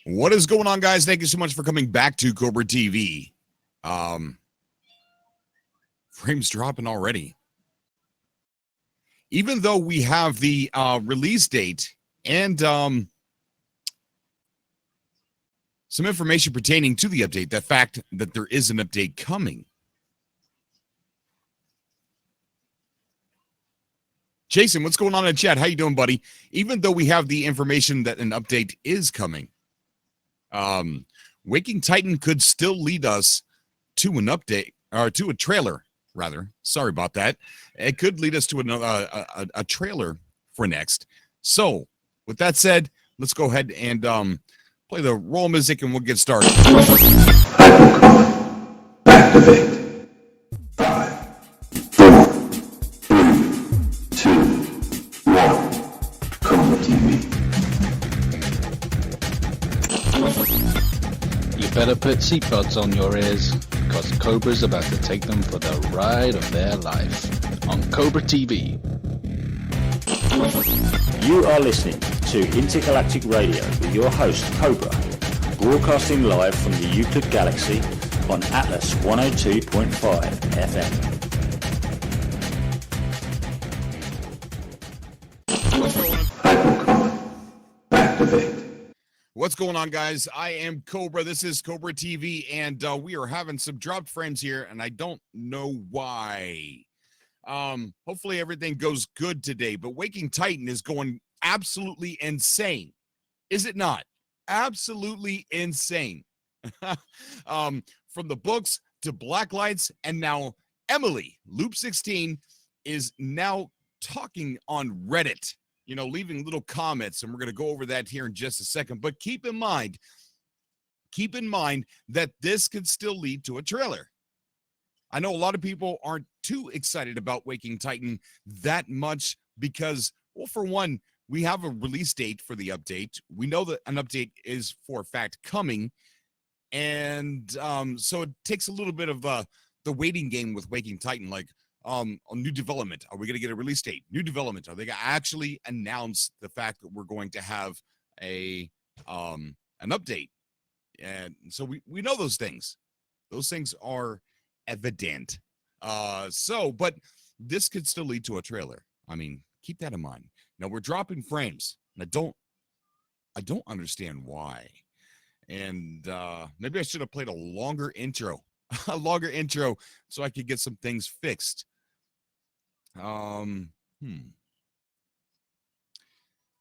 What is going on, guys? Thank you so much for coming back to Cobra TV. Frames dropping already. Even though we have the release date and some information pertaining to the update, the fact that there is an update coming. Jason, what's going on in chat? How you doing, buddy? Even though we have the information that an update is coming, Waking Titan could still lead us to an update, or to a trailer, rather. Sorry about that. It could lead us to another a trailer for next. So, with that said, let's go ahead and play the roll music, and we'll get started. Activate. 5, 4, 3, 2, 1. Cobra TV. You better put seatbelts on your ears, because Cobra's about to take them for the ride of their life on Cobra TV. You are listening to Intergalactic Radio with your host, Cobra, broadcasting live from the Euclid Galaxy on Atlas 102.5 FM. Hypercom. Activate. What's going on, guys? I am Cobra. This is Cobra TV, and we are having some dropped frames here, and I don't know why. Hopefully everything goes good today, but Waking Titan is going absolutely insane. Is it not? Absolutely insane. From the books to black lights, and now Emily, Loop 16, is now talking on Reddit, you know, leaving little comments, and we're going to go over that here in just a second. But keep in mind that this could still lead to a trailer. I know a lot of people aren't too excited about Waking Titan that much because, well, for one, we have a release date for the update. We know that an update is for a fact coming. And so it takes a little bit of the waiting game with Waking Titan, like on new development. Are we going to get a release date? New development. Are they going to actually announce the fact that we're going to have an update? And so we know those things. Those things are evident. But this could still lead to a trailer. I mean, keep that in mind. Now we're dropping frames, and I don't understand why. And maybe I should have played a longer intro, so I could get some things fixed.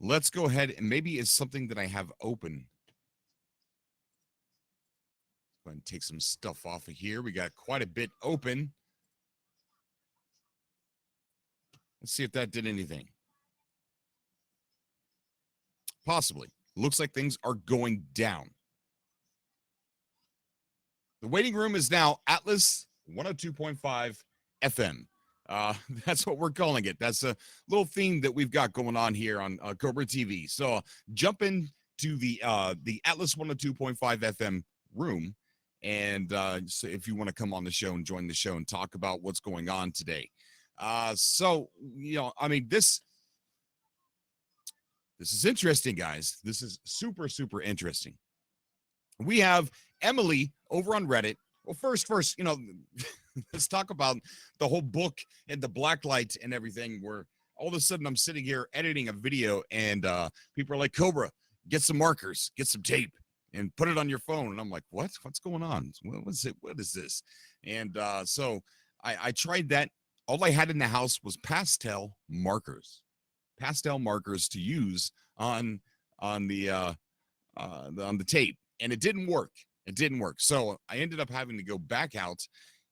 Let's go ahead, and maybe it's something that I have open. Go ahead and take some stuff off of here. We got quite a bit open. Let's see if that did anything. Possibly. Looks like things are going down. The waiting room is now Atlas 102.5 FM. That's what we're calling it. That's a little theme that we've got going on here on Cobra TV. So jump into the Atlas 102.5 FM room. And so if you want to come on the show and join the show and talk about what's going on today. So, you know, I mean, this is interesting, guys. This is super, super interesting. We have Emily over on Reddit. Well, first, you know, let's talk about the whole book and the black light and everything, where all of a sudden I'm sitting here editing a video and people are like, Cobra, get some markers, get some tape, and put it on your phone. And I'm like, what's going on? What is this? And so I tried that. All I had in the house was pastel markers to use on the tape, and it didn't work. So I ended up having to go back out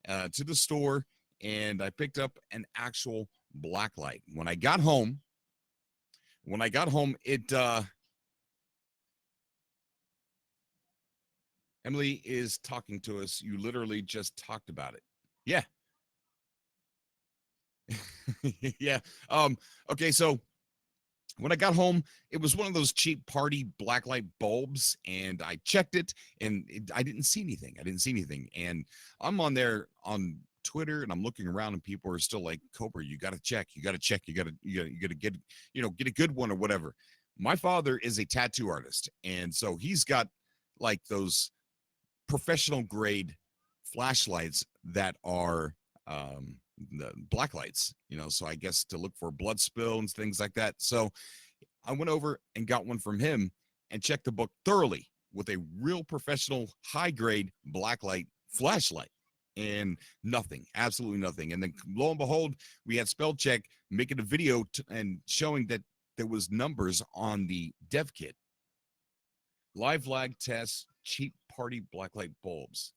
to the store, and I picked up an actual black light. When I got home, it Emily is talking to us. You literally just talked about it. Yeah. Yeah. Okay, so when I got home, it was one of those cheap party blacklight bulbs, and I checked it, and I didn't see anything. And I'm on there on Twitter, and I'm looking around, and people are still like, Cobra, you got to check. You got to get a good one or whatever. My father is a tattoo artist, and so he's got like those professional grade flashlights that are the black lights, so I guess to look for blood spill and things like that. So I went over and got one from him and checked the book thoroughly with a real professional high grade black light flashlight, and nothing, absolutely nothing. And then lo and behold, we had spell check making a video and showing that there was numbers on the dev kit. Live lag test, cheap party blacklight bulbs.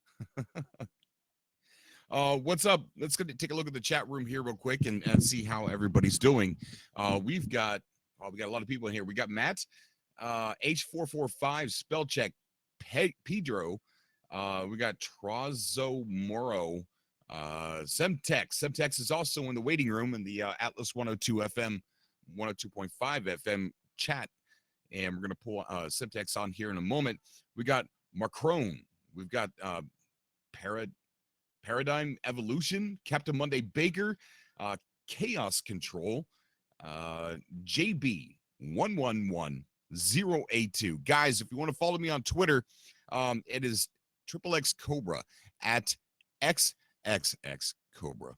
What's up? Let's go take a look at the chat room here real quick and see how everybody's doing. We got a lot of people in here. We got Matt, H445, spell check, Pedro. We got Trazo Moro, Semtex is also in the waiting room in the Atlas 102 FM, 102.5 FM chat. And we're going to pull Semtex on here in a moment. We got Macron. We've got Paradigm Evolution, Captain Monday Baker, Chaos Control, JB111082. Guys, if you want to follow me on Twitter, it is XXX Cobra at XXX Cobra.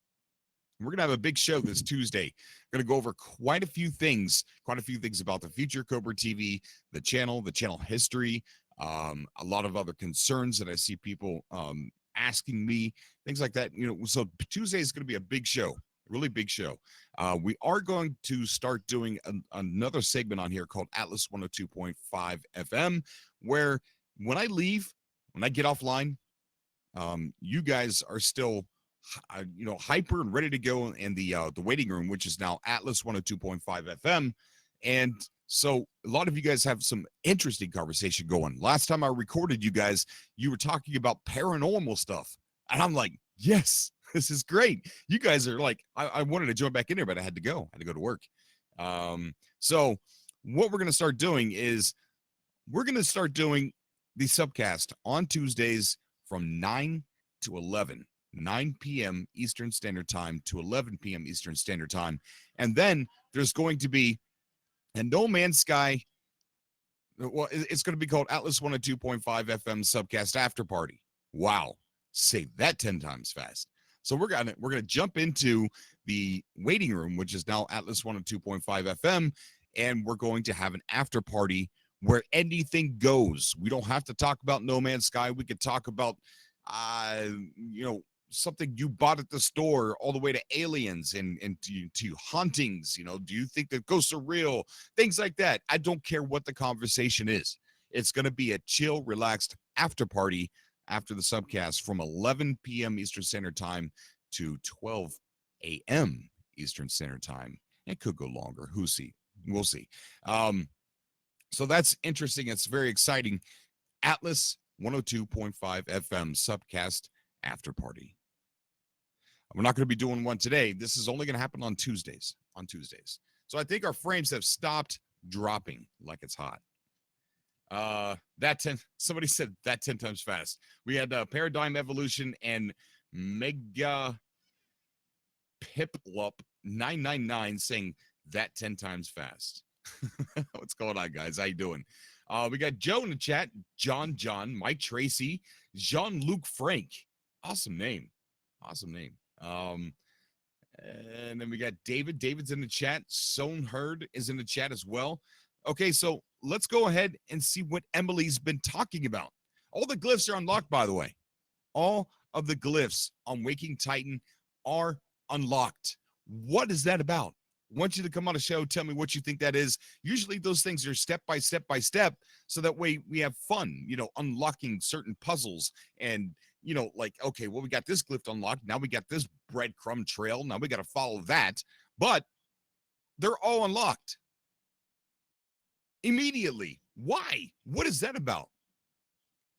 We're going to have a big show this Tuesday. We're going to go over quite a few things about the future Cobra TV, the channel history, a lot of other concerns that I see people asking me, things like that. So Tuesday is going to be a big show, really big show. We are going to start doing another segment on here called Atlas 102.5 FM, where when I leave, when I get offline, you guys are still hyper and ready to go in the waiting room, which is now Atlas 102.5 FM. And so a lot of you guys have some interesting conversation going. Last time I recorded you guys, you were talking about paranormal stuff. And I'm like, yes, this is great. You guys are like, I wanted to join back in there, but I had to go to work. So what we're going to start doing is we're going to start doing the subcast on Tuesdays from 9 to 11. 9 p.m. Eastern Standard Time to 11 p.m. Eastern Standard Time. And then there's going to be a No Man's Sky. Well, it's going to be called Atlas 102.5 FM Subcast After Party. Wow. Say that 10 times fast. So we're going to jump into the waiting room, which is now Atlas 102.5 FM, and we're going to have an after party where anything goes. We don't have to talk about No Man's Sky. We could talk about something you bought at the store, all the way to aliens and to hauntings. Do you think that ghosts are real? Things like that. I don't care what the conversation is. It's going to be a chill, relaxed after party after the subcast from 11 p.m. Eastern Standard Time to 12 a.m. Eastern Standard Time. It could go longer. We'll see. So that's interesting. It's very exciting. Atlas 102.5 FM subcast after party. We're not going to be doing one today. This is only going to happen on Tuesdays. So I think our frames have stopped dropping like it's hot. Somebody said that 10 times fast. We had Paradigm Evolution and Mega Piplup 999 saying that 10 times fast. What's going on, guys? How you doing? We got Joe in the chat, John, Mike Tracy, Jean-Luc Frank. Awesome name. And then we got David. David's in the chat. Sohn Hurd is in the chat as well. Okay, so let's go ahead and see what Emily's been talking about. All the glyphs are unlocked, by the way. All of the glyphs on Waking Titan are unlocked. What is that about? I want you to come on the show, tell me what you think that is. Usually those things are step by step, so that way we have fun, unlocking certain puzzles and, okay, well, we got this glyph unlocked. Now we got this breadcrumb trail. Now we got to follow that. But they're all unlocked immediately. Why? What is that about?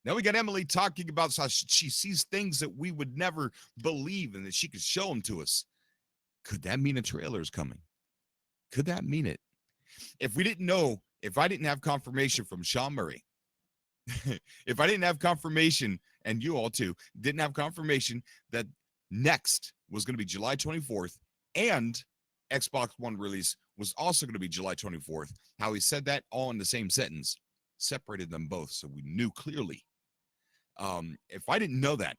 Now we got Emily talking about how she sees things that we would never believe and that she could show them to us. Could that mean a trailer is coming? Could that mean it? If I didn't have confirmation from Sean Murray, if I didn't have confirmation, and you all too, didn't have confirmation that next was going to be July 24th and Xbox One release was also going to be July 24th, how he said that all in the same sentence, separated them both, so we knew clearly. If I didn't know that,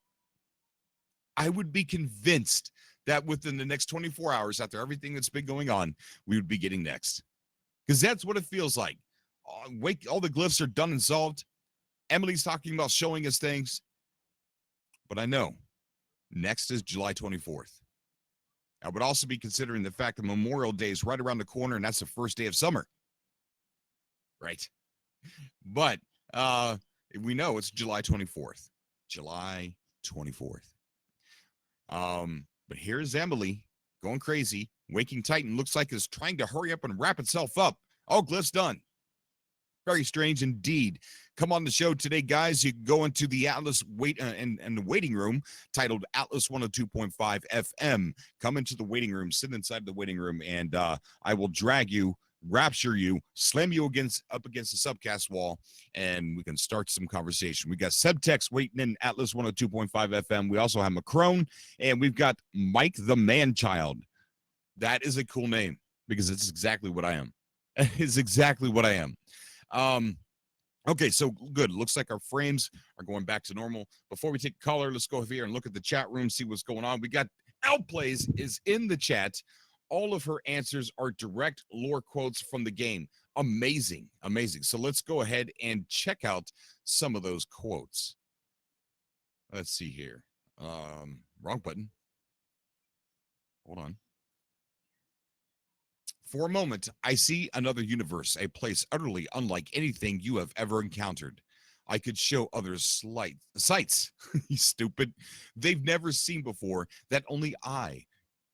I would be convinced that within the next 24 hours, after everything that's been going on, we would be getting next. Because that's what it feels like. All the glyphs are done and solved. Emily's talking about showing us things. But I know next is July 24th. I would also be considering the fact that Memorial Day is right around the corner, and that's the first day of summer. Right. But we know it's July 24th. July 24th. But here's Emily going crazy. Waking Titan looks like it's trying to hurry up and wrap itself up. All glyphs done. Very strange indeed. Come on the show today, guys. You can go into the Atlas and the waiting room titled Atlas 102.5 FM. Come into the waiting room, sit inside the waiting room, and I will drag you, rapture you, slam you up against the subcast wall, and we can start some conversation. We got Subtext waiting in Atlas 102.5 FM. We also have Macron, and we've got Mike the Man-Child. That is a cool name because it's exactly what I am. It's exactly what I am. Okay, so good. Looks like our frames are going back to normal. Before we take a caller, let's go here and look at the chat room, see what's going on. We got Outplays is in the chat. All of her answers are direct lore quotes from the game. Amazing, amazing. So let's go ahead and check out some of those quotes. Let's see here. Wrong button. Hold on. For a moment, I see another universe, a place utterly unlike anything you have ever encountered. I could show others sights, you stupid, they've never seen before, that only I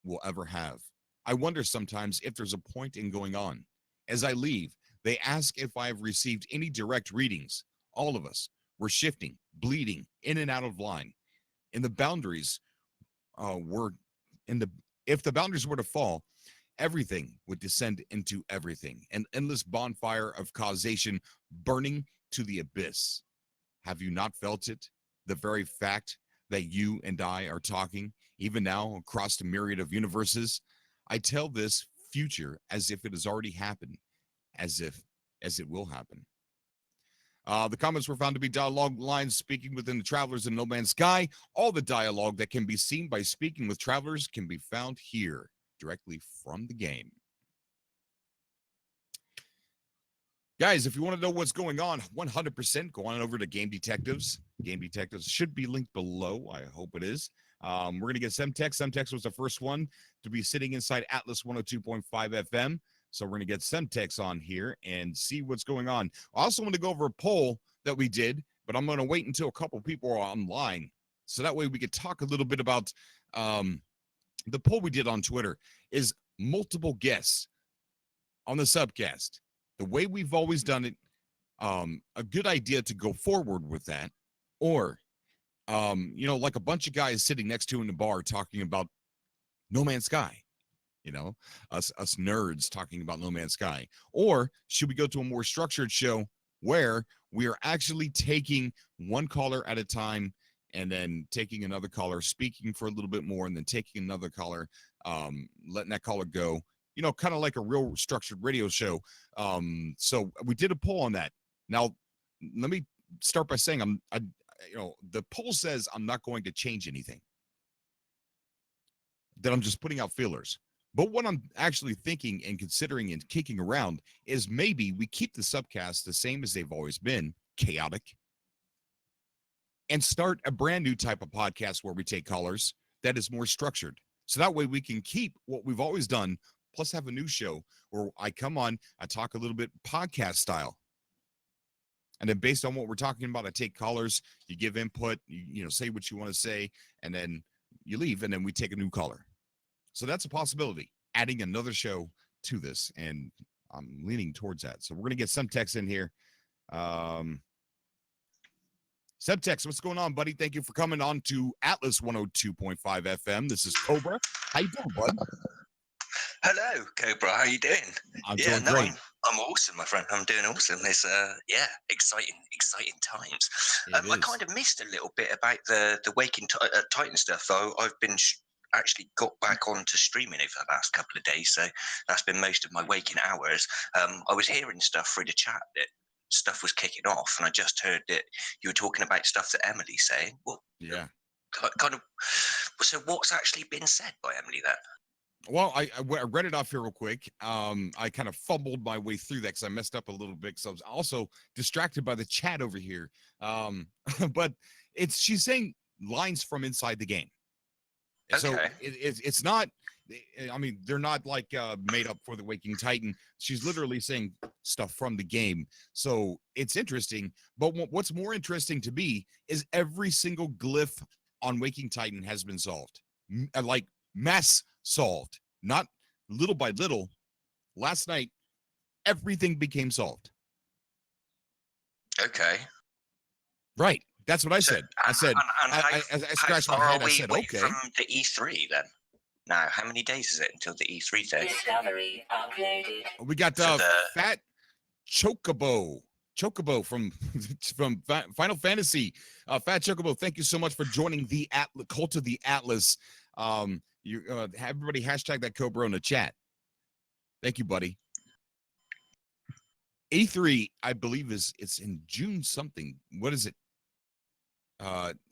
will ever have. I wonder sometimes if there's a point in going on. As I leave, they ask if I have received any direct readings. All of us, we're shifting, bleeding, in and out of line. And the boundaries if the boundaries were to fall, everything would descend into everything, an endless bonfire of causation burning to the abyss. Have you not felt it? The very fact that you and I are talking, even now, across the myriad of universes. I tell this future as if it has already happened, as it will happen. The comments were found to be dialogue lines speaking within the Travelers in No Man's Sky. All the dialogue that can be seen by speaking with travelers can be found here, directly from the game. Guys, if you want to know what's going on, 100% go on over to Game Detectives. Game Detectives should be linked below. I hope it is. We're going to get Semtex. Semtex was the first one to be sitting inside Atlas 102.5 FM. So we're going to get Semtex on here and see what's going on. I also want to go over a poll that we did, but I'm going to wait until a couple people are online. So that way we could talk a little bit about the poll we did on Twitter is multiple guests on the subcast. The way we've always done it, a good idea to go forward with that, or, like a bunch of guys sitting next to in the bar talking about No Man's Sky, us nerds talking about No Man's Sky, or should we go to a more structured show where we are actually taking one caller at a time and then taking another caller, speaking for a little bit more, and then taking another caller, letting that caller go, kind of like a real structured radio show. So we did a poll on that. Now, let me start by saying the poll says I'm not going to change anything, that I'm just putting out feelers. But what I'm actually thinking and considering and kicking around is maybe we keep the subcasts the same as they've always been, chaotic, and start a brand new type of podcast where we take callers that is more structured. So that way we can keep what we've always done, plus have a new show where I come on, I talk a little bit podcast style. And then based on what we're talking about, I take callers, you give input, you say what you want to say, and then you leave, and then we take a new caller. So that's a possibility, adding another show to this, and I'm leaning towards that. So we're going to get Semtex in here. Semtex, what's going on, buddy? Thank you for coming on to Atlas 102.5 FM. This is Cobra. How you doing, bud? Hello, Cobra. How you doing? I'm doing great. I'm awesome, my friend. I'm doing awesome. It's exciting times. I kind of missed a little bit about the Waking Titan stuff, though. I've been actually got back onto streaming over the last couple of days, so that's been most of my waking hours. I was hearing stuff through the chat that stuff was kicking off, and I just heard that you were talking about stuff that Emily's saying. Well, Yeah. kind of. So what's actually been said by Emily then? Well, I read it off here real quick. I kind of fumbled my way through that because I messed up a little bit. So I was also distracted by the chat over here. But she's saying lines from inside the game. Okay. So it's not. I mean, they're not like made up for the Waking Titan. She's literally saying stuff from the game. So it's interesting. But what's more interesting to me is every single glyph on Waking Titan has been solved. Like mass solved, not little by little. Last night, everything became solved. Okay. Right. That's what I said. I said, I scratched my head. I said, okay. From the E3 then? Now, how many days is it until the E3 thing? Discovery upgraded. We got Fat Chocobo from Final Fantasy. Fat Chocobo, thank you so much for joining the Cult of the Atlas. You everybody hashtag that Cobra in the chat. Thank you, buddy. E3, I believe it's in June something. What is it?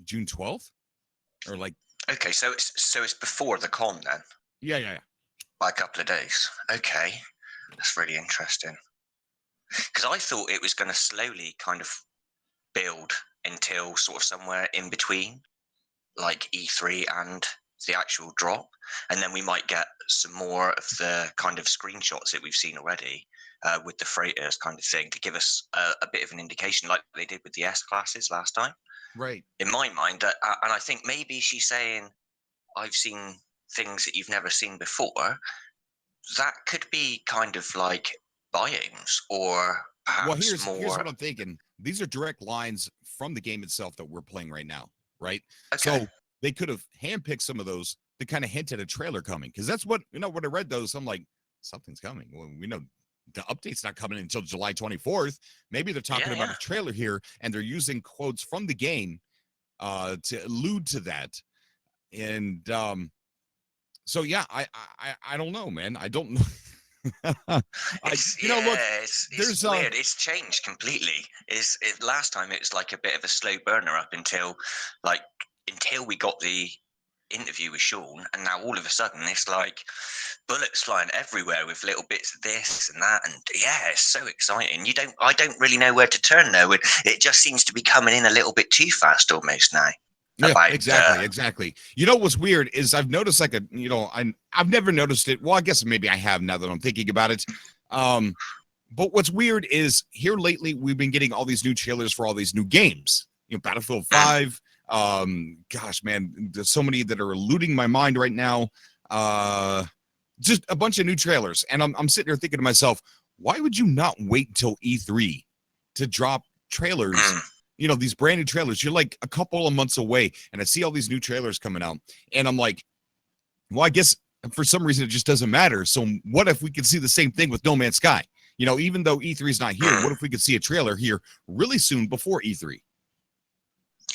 June 12th? Or like okay, so it's before the con then? Yeah. By a couple of days. Okay. That's really interesting. Because I thought it was going to slowly kind of build until sort of somewhere in between, like E3 and the actual drop, and then we might get some more of the kind of screenshots that we've seen already with the freighters kind of thing to give us a bit of an indication, like they did with the S classes last time. Right. In my mind, and I think maybe she's saying, I've seen things that you've never seen before. That could be kind of like biomes, or perhaps more. Here's what I'm thinking. These are direct lines from the game itself that we're playing right now, right? Okay. So they could have handpicked some of those to kind of hint at a trailer coming, because that's what when I read those, I'm like, something's coming. Well, we know the update's not coming until July 24th. Maybe they're talking about a trailer here, and they're using quotes from the game to allude to that. And so yeah, I don't know, man. I don't know. It's weird. It's changed completely. Last time it was like a bit of a slow burner up until we got the interview with Sean, and now all of a sudden it's like bullets flying everywhere with little bits of this and that, and yeah, it's so exciting. I don't really know where to turn though. It just seems to be coming in a little bit too fast almost now. Yeah, exactly. You know what's weird is I've noticed I've never noticed it. Well, I guess maybe I have now that I'm thinking about it. But what's weird is here lately we've been getting all these new trailers for all these new games. Battlefield 5. Gosh, man, there's so many that are eluding my mind right now. Just a bunch of new trailers, and I'm sitting here thinking to myself, why would you not wait until E3 to drop trailers? These brand new trailers. You're like a couple of months away, and I see all these new trailers coming out, and I'm like, well, I guess for some reason it just doesn't matter. So what if we could see the same thing with No Man's Sky? Even though E3 is not here, what if we could see a trailer here really soon before E3?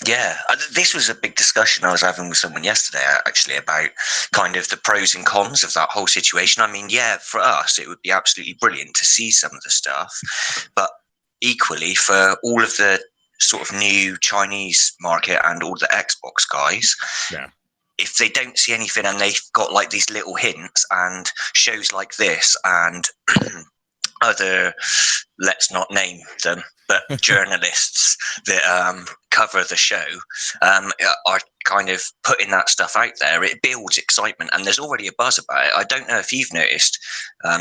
Yeah, this was a big discussion I was having with someone yesterday, actually, about kind of the pros and cons of that whole situation. I mean, yeah, for us, it would be absolutely brilliant to see some of the stuff, but equally for all of the sort of new Chinese market and all the Xbox guys, if they don't see anything and they've got like these little hints and shows like this and other, let's not name them, but journalists that cover the show are kind of putting that stuff out there, it builds excitement, and there's already a buzz about it. I don't know if you've noticed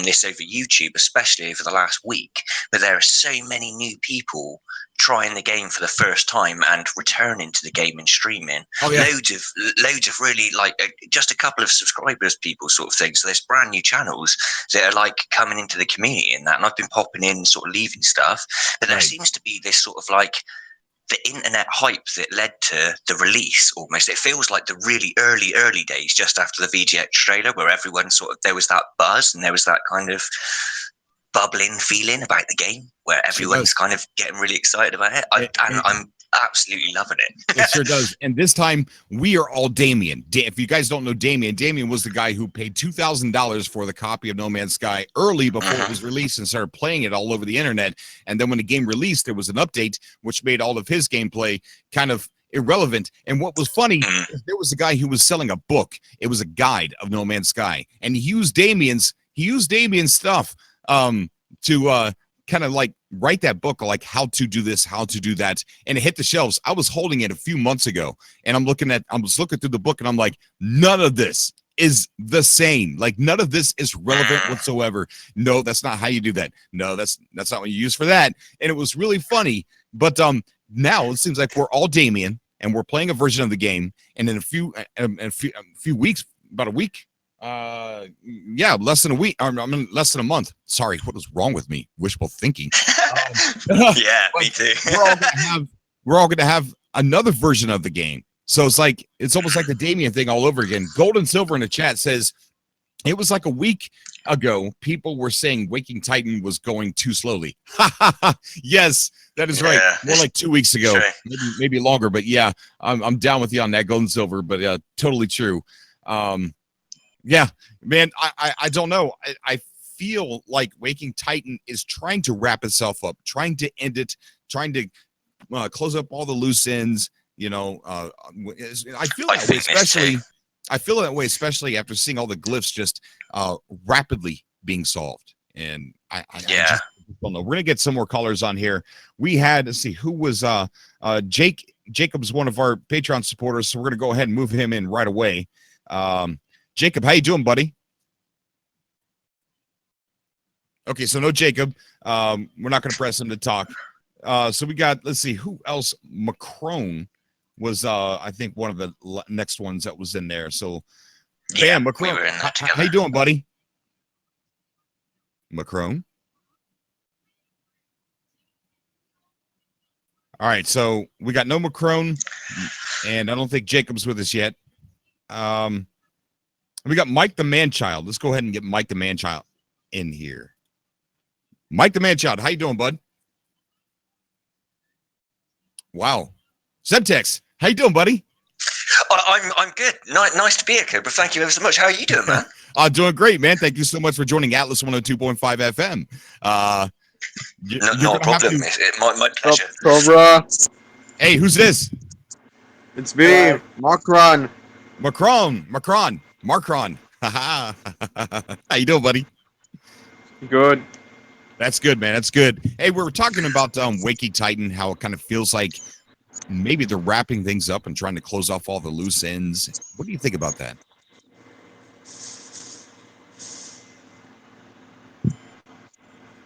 this over YouTube, especially over the last week, but there are so many new people trying the game for the first time and returning to the game and streaming. Loads of really just a couple of subscribers people sort of thing. So there's brand new channels that are like coming into the community and that, and I've been popping in, sort of leaving stuff, but there seems to be this sort of like the internet hype that led to the release. Almost, it feels like the really early days just after the VGX trailer, where everyone there was that buzz and there was that kind of bubbling feeling about the game where everyone's kind of getting really excited about it. absolutely loving it. It sure does. And this time we are all Damien. If you guys don't know Damien was the guy who paid $2,000 for the copy of No Man's Sky early before it was released and started playing it all over the internet. And then when the game released, there was an update which made all of his gameplay kind of irrelevant. And what was funny is there was a guy who was selling a book. It was a guide of No Man's Sky, and he used Damien's stuff to kind of like write that book, like how to do this, how to do that, and it hit the shelves. I was holding it a few months ago, and I was looking through the book, and I'm like, none of this is the same. Like none of this is relevant whatsoever. No, that's not how you do that. No, that's not what you use for that. And it was really funny. But now it seems like we're all Damien, and we're playing a version of the game. And in a few weeks, about a week, less than a week. I mean, less than a month. Sorry, what was wrong with me? Wishful thinking. Yeah, me too. we're all gonna have another version of the game. So it's almost like the Damien thing all over again. Gold and Silver in the chat says it was like a week ago. People were saying Waking Titan was going too slowly. Yes, that is right. More like 2 weeks ago, maybe longer. But yeah, I'm down with you on that, Gold and Silver. But totally true. Yeah, man, I don't know. I feel like Waking Titan is trying to wrap itself up, trying to end it, trying to close up all the loose ends. You know, I feel that way, especially. I feel that way, especially after seeing all the glyphs just rapidly being solved. And I just don't know. We're gonna get some more callers on here. We had, let's see, who was Jacob's one of our Patreon supporters, so we're gonna go ahead and move him in right away. Jacob, how you doing, buddy? Okay, so no Jacob. We're not going to press him to talk. So we got, let's see, who else? Macron was, I think, one of the next ones that was in there. So, bam, Macron. We were in that together. How you doing, buddy? Macron. All right, so we got no Macron, and I don't think Jacob's with us yet. We got Mike the Man-Child. Let's go ahead and get Mike the Man-Child in here. Mike the Man-Child, how you doing, bud? Wow. Semtex, how you doing, buddy? I'm good. Nice to be here, Cobra. Thank you ever so much. How are you doing, man? I'm doing great, man. Thank you so much for joining Atlas 102.5 FM. No problem. My pleasure. Cobra. Hey, who's this? It's me, Macron. Macron. How you doing, buddy? Good. That's good, man. That's good. Hey, we were talking about Waking Titan, how it kind of feels like maybe they're wrapping things up and trying to close off all the loose ends. What do you think about that?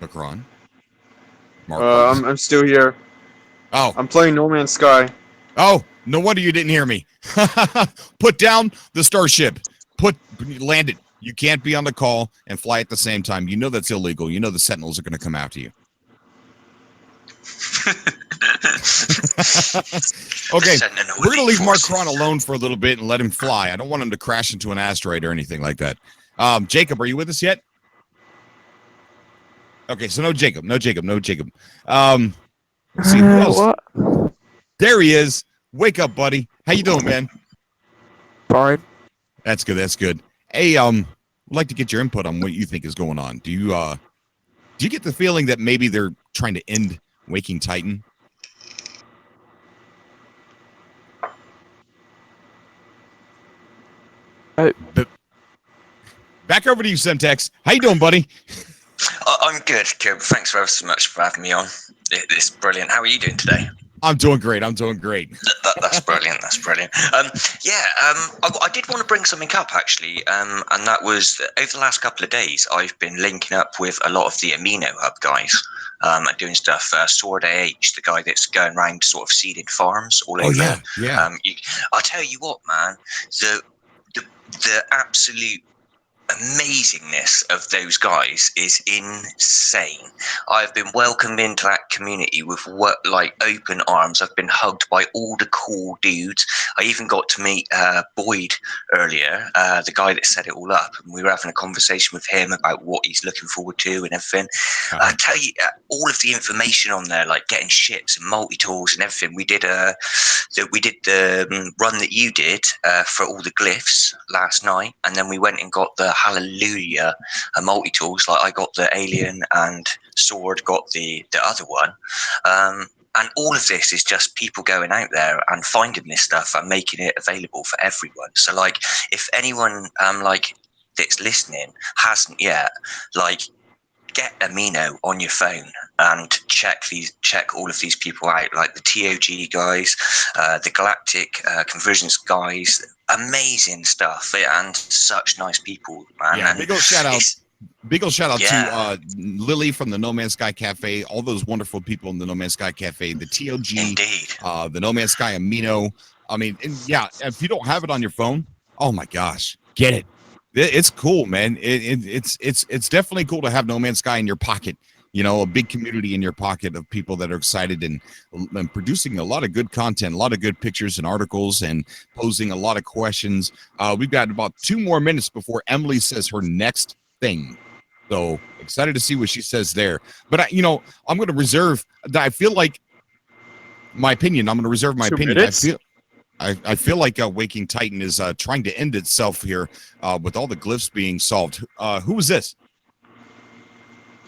Macron? I'm still here. Oh. I'm playing No Man's Sky. Oh, no wonder you didn't hear me. Put down the starship. Land it. You can't be on the call and fly at the same time. You know that's illegal. You know the Sentinels are going to come after you. Okay, we're going to leave Macron alone for a little bit and let him fly. I don't want him to crash into an asteroid or anything like that. Jacob, are you with us yet? Okay, so no Jacob. Let's see who else. What? There he is. Wake up, buddy. How you doing, man? Fine. That's good. Hey, I'd like to get your input on what you think is going on. Do you get the feeling that maybe they're trying to end Waking Titan? Back over to you, Semtex. How you doing, buddy? I'm good, Kib. Thanks very so much for having me on. It's brilliant. How are you doing today? I'm doing great. That's brilliant. I did want to bring something up, actually, and that was over the last couple of days, I've been linking up with a lot of the Amino Hub guys and doing stuff. Sword AH, the guy that's going around sort of seeded farms all over. Yeah. I'll tell you what, man, the absolute amazingness of those guys is insane. I've been welcomed into that community with open arms. I've been hugged by all the cool dudes. I even got to meet Boyd earlier, the guy that set it all up, and we were having a conversation with him about what he's looking forward to and everything. I tell you, all of the information on there, like getting ships and multi-tools and everything. We did the run that you did for all the glyphs last night, and then we went and got the Hallelujah multi-tools. Like I got the alien and Sword got the other one. And all of this is just people going out there and finding this stuff and making it available for everyone. So like if anyone that's listening hasn't yet, like get Amino on your phone and check all of these people out, like the TOG guys, the Galactic Conversions guys. Amazing stuff and such nice people, man. Yeah, and big old shout out. Big old shout out Yeah. to Lily from the No Man's Sky Cafe, all those wonderful people in the No Man's Sky Cafe, the TOG, Indeed. the No Man's Sky Amino. I mean, and yeah, if you don't have it on your phone, oh my gosh, get it. It's cool, man. It's definitely cool to have No Man's Sky in your pocket. You know, a big community in your pocket of people that are excited and producing a lot of good content, a lot of good pictures and articles, and posing a lot of questions. We've got about 2 more minutes before Emily says her next thing. So excited to see what she says there. But I'm going to reserve. I feel like my opinion. I'm going to reserve my 2 opinion. minutes? I feel like Waking Titan is trying to end itself here with all the glyphs being solved. Who was this?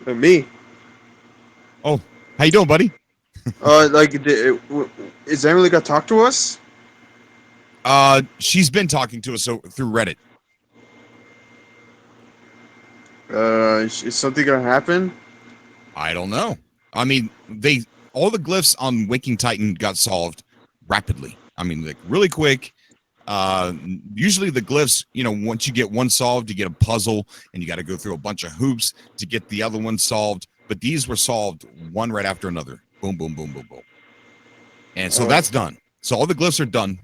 Me. Oh, how you doing, buddy? Is Emily gonna talk to us? She's been talking to us through Reddit. Is something gonna happen? I don't know. I mean, all the glyphs on Waking Titan got solved rapidly. I mean, like really quick. Usually the glyphs, once you get one solved, you get a puzzle and you got to go through a bunch of hoops to get the other one solved. But these were solved one right after another. Boom, boom, boom, boom, boom. And so that's done. So all the glyphs are done.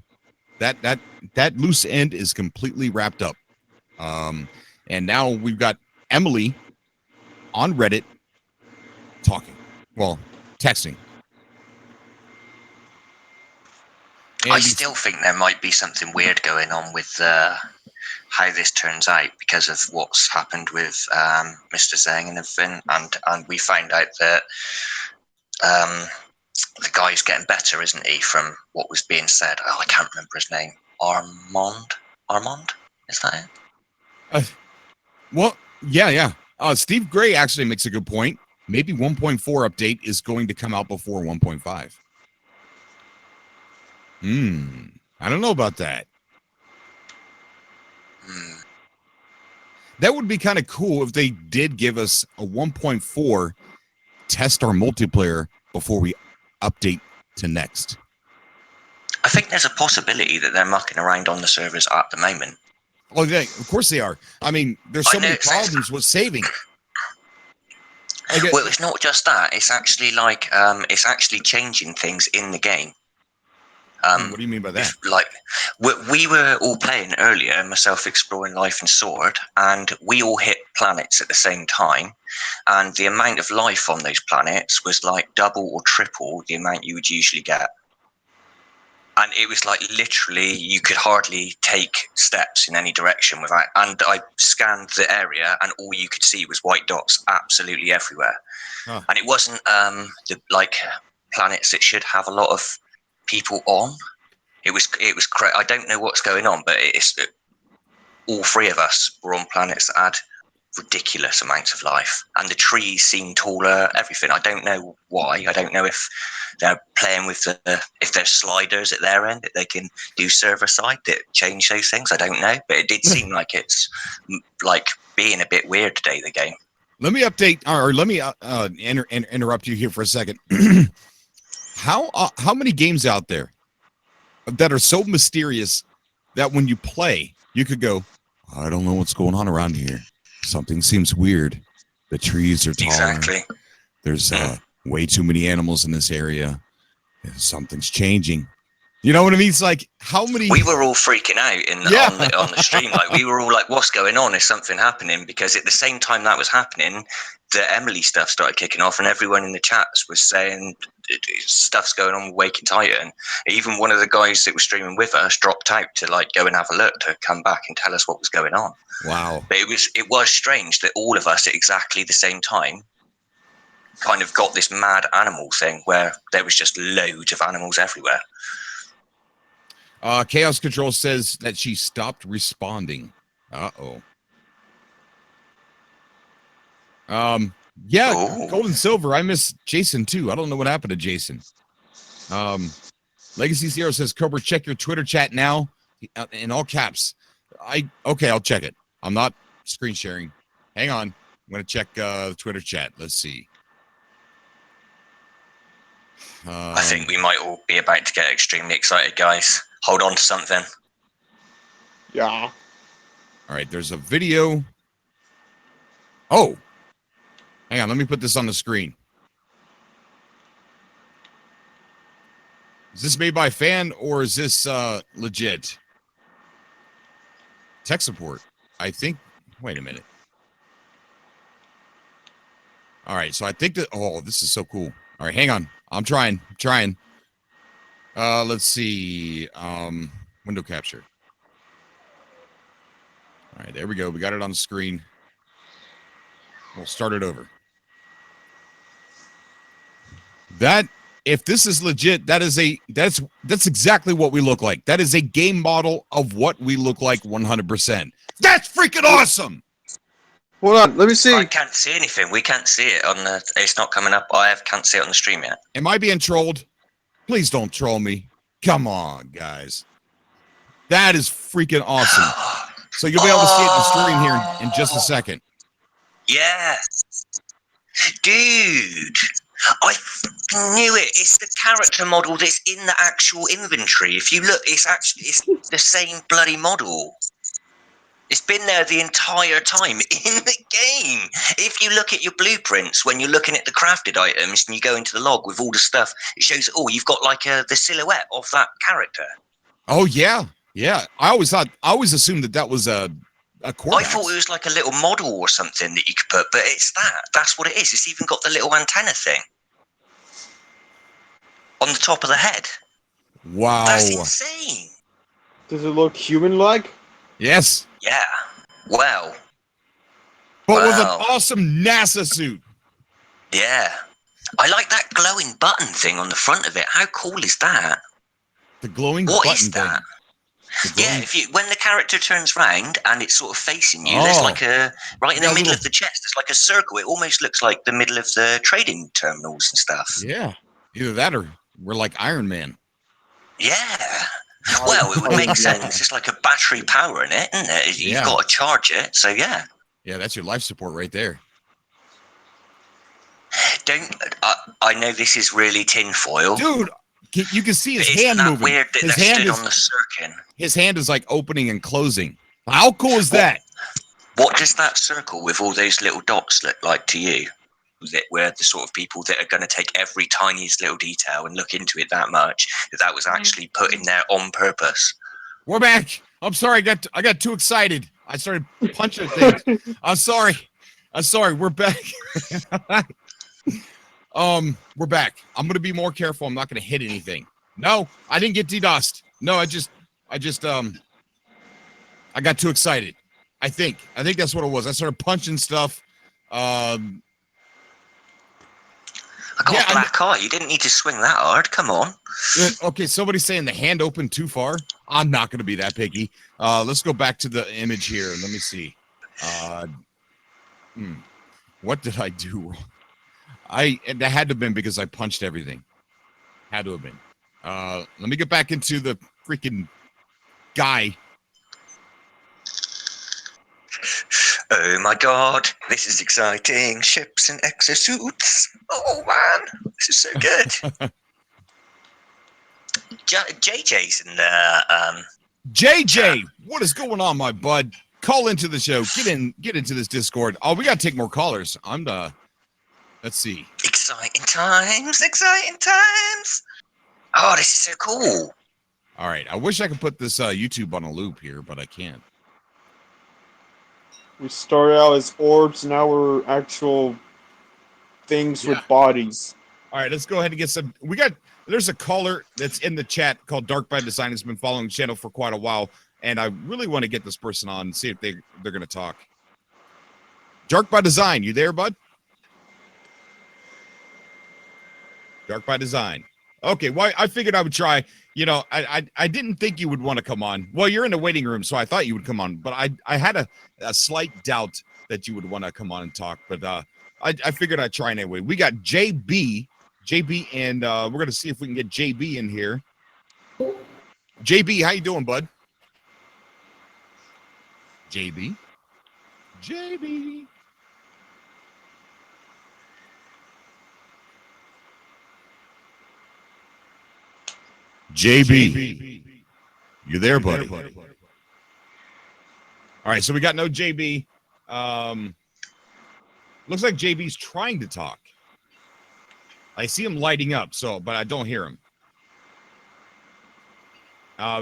That loose end is completely wrapped up. And now we've got Emily on Reddit talking. Well, texting. I still think there might be something weird going on with how this turns out because of what's happened with Mr. Zhang and everything. And we found out that the guy's getting better, isn't he, from what was being said. Oh, I can't remember his name. Armand? Is that it? Well, yeah. Steve Gray actually makes a good point. Maybe 1.4 update is going to come out before 1.5. I don't know about that. That would be kind of cool if they did give us a 1.4 test our multiplayer before we update to next. I think there's a possibility that they're mucking around on the servers at the moment. Oh, yeah, of course they are. I mean, there's so many problems with saving. Well, it's not just that. It's actually it's actually changing things in the game. What do you mean by that? We were all playing earlier, myself exploring life and Sword, and we all hit planets at the same time. And the amount of life on those planets was like double or triple the amount you would usually get. And it was like literally you could hardly take steps in any direction without. And I scanned the area, and all you could see was white dots absolutely everywhere. Huh. And it wasn't the planets that should have a lot of people on. It was I don't know what's going on, but all 3 of us were on planets that had ridiculous amounts of life, and the trees seemed taller, everything. I don't know why. I don't know if they're playing with if there's sliders at their end that they can do server side that change those things. I don't know, but it did seem like it's like being a bit weird today, the game. Let me update, or let me interrupt you here for a second. How many games out there that are so mysterious that when you play, you could go, I don't know what's going on around here. Something seems weird. The trees are taller. Exactly. There's way too many animals in this area. Something's changing. You know what I mean? It's like, how many? We were all freaking out on the stream. Like, we were all like, "What's going on? Is something happening?" Because at the same time that was happening, the Emily stuff started kicking off, and everyone in the chats was saying stuff's going on with Waking Titan. Even one of the guys that was streaming with us dropped out to like go and have a look, to come back and tell us what was going on. Wow. But it was strange that all of us at exactly the same time kind of got this mad animal thing where there was just loads of animals everywhere. Chaos Control says that she stopped responding. Uh-oh. Yeah, Ooh. Gold and Silver. I miss Jason too. I don't know what happened to Jason. Legacy Zero says, Cobra, check your Twitter chat now. In all caps. Okay, I'll check it. I'm not screen sharing. Hang on. I'm gonna check the Twitter chat. Let's see. I think we might all be about to get extremely excited, guys. Hold on to something. Yeah. All right, there's a video. Oh, hang on. Let me put this on the screen. Is this made by a fan or is this legit? Tech support. I think. Wait a minute. All right, so I think that. Oh, this is so cool. All right, hang on. I'm trying. Let's see. Window capture. All right, there we go. We got it on the screen. We'll start it over. If this is legit, that's exactly what we look like. That is a game model of what we look like 100%. That's freaking awesome. Hold on, let me see. I can't see anything. We can't see it on the. It's not coming up. Can't see it on the stream yet. Am I being trolled? Please don't troll me. Come on, guys. That is freaking awesome. So you'll be able to see it in the stream here in just a second. Yes, dude. I knew it. It's the character model that's in the actual inventory. If you look, it's the same bloody model. It's been there the entire time in the game. If you look at your blueprints, when you're looking at the crafted items and you go into the log with all the stuff, it shows, you've got like the silhouette of that character. Oh, yeah. Yeah. I always assumed that was a Corvax. I thought it was like a little model or something that you could put, but it's that. That's what it is. It's even got the little antenna thing on the top of the head. Wow. That's insane. Does it look human-like? Yes. Yeah. Wow. But with an awesome NASA suit. Yeah. I like that glowing button thing on the front of it. How cool is that? The glowing what button is that? thing. Yeah, when the character turns round and it's sort of facing you, there's like right in the middle of the chest, there's like a circle. It almost looks like the middle of the trading terminals and stuff. Yeah. Either that or we're like Iron Man. Yeah. Well, it would make sense. It's like a battery power in it, isn't it? You've got to charge it, so yeah. Yeah, that's your life support right there. I know this is really tinfoil. Dude, you can see his hand moving. Weird that his hand hand is on the circle. His hand is like opening and closing. How cool is that? What does that circle with all those little dots look like to you? That we're the sort of people that are going to take every tiniest little detail and look into it that much, that was actually put in there on purpose. We're back. I'm sorry, I got too excited. I started punching things. I'm sorry. We're back. We're back. I'm gonna be more careful. I'm not gonna hit anything. No, I didn't get DDoSed. No, I just I got too excited. I think that's what it was. I started punching stuff. I got a black eye. You didn't need to swing that hard. Come on. Okay, somebody's saying the hand opened too far. I'm not going to be that picky. Let's go back to the image here. Let me see. What did I do? That had to have been because I punched everything. Had to have been. Let me get back into the freaking guy. Oh my god, this is exciting. Ships and exosuits. Oh man, this is so good. JJ's in there. JJ, what is going on, my bud? Call into the show. Get into this Discord. Oh, we gotta take more callers. Let's see. Exciting times. Oh, this is so cool. All right. I wish I could put this YouTube on a loop here, but I can't. We started out as orbs, now we're actual things with bodies. All right, let's go ahead and get some. There's a caller that's in the chat called Dark by Design, has been following the channel for quite a while, and I really want to get this person on and see if they're going to talk. Dark by Design, you there, bud? Dark by Design. Okay, well, I figured I would try. You know, I didn't think you would want to come on. Well, you're in the waiting room, so I thought you would come on, but I had a slight doubt that you would want to come on and talk, but I figured I'd try anyway. We got JB, and we're going to see if we can get JB in here. JB, how you doing, bud? JB. JB, you there, buddy? All right, so we got no JB. Looks like JB's trying to talk. I see him lighting up, but I don't hear him.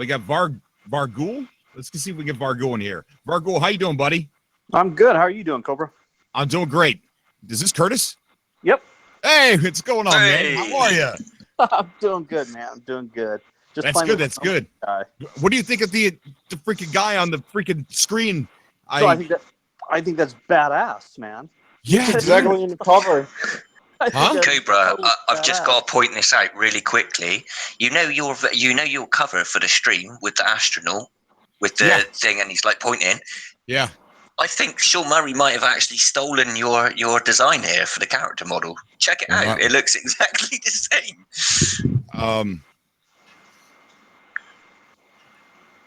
We got Vargul. Let's see if we can get Vargul in here. Vargul, how you doing, buddy? I'm good. How are you doing, Cobra? I'm doing great. Is this Curtis? Yep. Hey, what's going on, man? How are you? I'm doing good, man. I'm doing good. That's good. That's good. What do you think of the freaking guy on the freaking screen? I think that's badass, man. Yeah, Exactly in the cover. Huh? Cobra, I've just got to point this out really quickly. You know your cover for the stream with the astronaut with the thing, and he's like pointing. Yeah. I think Sean Murray might have actually stolen your design here for the character model. Check it out. It looks exactly the same.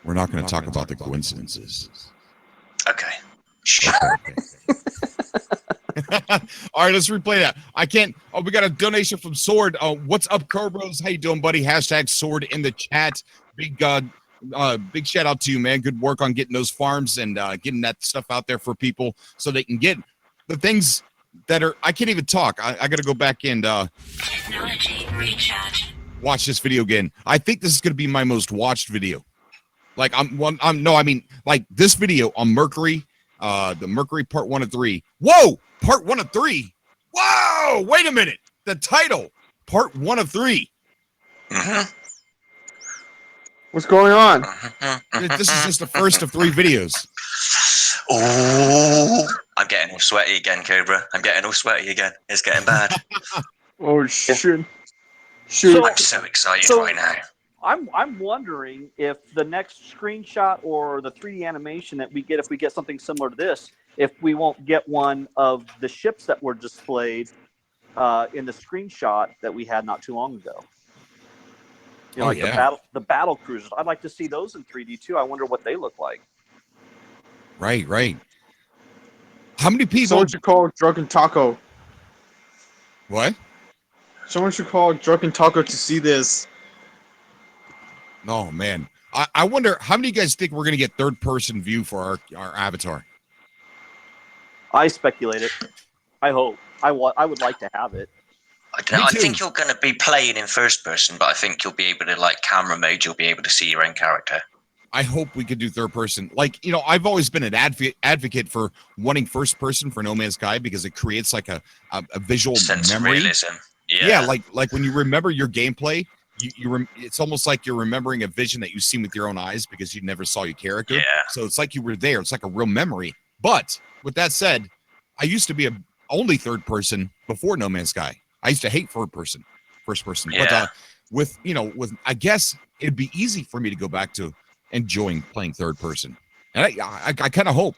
We're not going to talk about the coincidences. Okay. All right, let's replay that. I can't. Oh, we got a donation from Sword. What's up, Cobras? How you doing, buddy? Hashtag Sword in the chat. Big shout out to you, man. Good work on getting those farms and getting that stuff out there for people so they can get the things that are. I can't even talk. I got to go back and Technology recharge. watch this video again. I think this is going to be my most watched video. Like like this video on Mercury, the Mercury part 1 of 3. Whoa, part 1 of 3. Whoa, wait a minute. The title, part 1 of 3. What's going on? This is just the first of 3 videos. Oh, I'm getting all sweaty again, Cobra. I'm getting all sweaty again. It's getting bad. Oh shit! I'm so excited right now. I'm wondering if the next screenshot or the 3D animation that we get, if we get something similar to this, if we won't get one of the ships that were displayed in the screenshot that we had not too long ago. You know, the battle cruisers. I'd like to see those in 3D too. I wonder what they look like. Right. How many people? Someone should call Drunken Taco. What? Someone should call Drunken Taco to see this. Oh man, I wonder how many of you guys think we're gonna get third-person view for our avatar. I speculate it. I hope. I would like to have it. I don't know. I think you're going to be playing in first person, but I think you'll be able to, like, camera mode, you'll be able to see your own character. I hope we could do third person. Like, you know, I've always been an advocate for wanting first person for No Man's Sky because it creates like a visual sense memory. Of realism. Yeah, like when you remember your gameplay, it's almost like you're remembering a vision that you've seen with your own eyes because you never saw your character. Yeah. So it's like you were there. It's like a real memory. But with that said, I used to be only third person before No Man's Sky. I used to hate first person. Yeah. But with I guess it'd be easy for me to go back to enjoying playing third person. And I kind of hope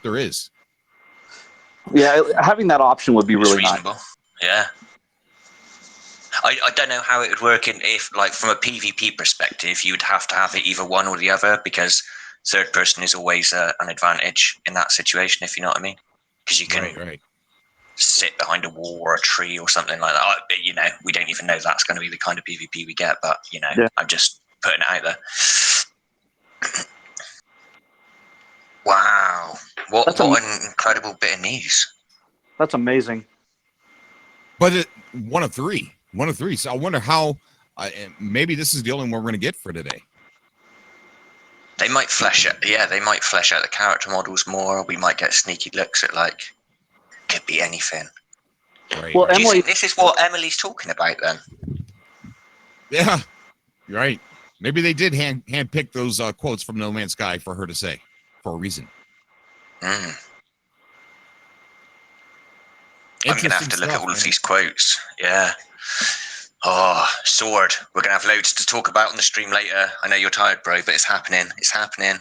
there is. Yeah, having that option would be really reasonable. Nice. Yeah. I don't know how it would work if, like, from a PvP perspective, you'd have to have it either one or the other because third person is always an advantage in that situation, if you know what I mean. Because you can sit behind a wall or a tree or something like that. You know, we don't even know that's going to be the kind of PvP we get, but, you know, I'm just putting it out there. Wow. What an incredible bit of news. That's amazing. But one of three. So I wonder how. Maybe this is the only one we're going to get for today. They might flesh it. Yeah, they might flesh out the character models more. We might get sneaky looks at like could be anything. Right. Well, Do you Emily, think this is what Emily's talking about then? Yeah, you're right. Maybe they did hand pick those quotes from No Man's Sky for her to say for a reason. I'm gonna have to look at all of these quotes. Yeah. Oh, Sword. We're gonna have loads to talk about on the stream later. I know you're tired, bro, but it's happening. It's happening.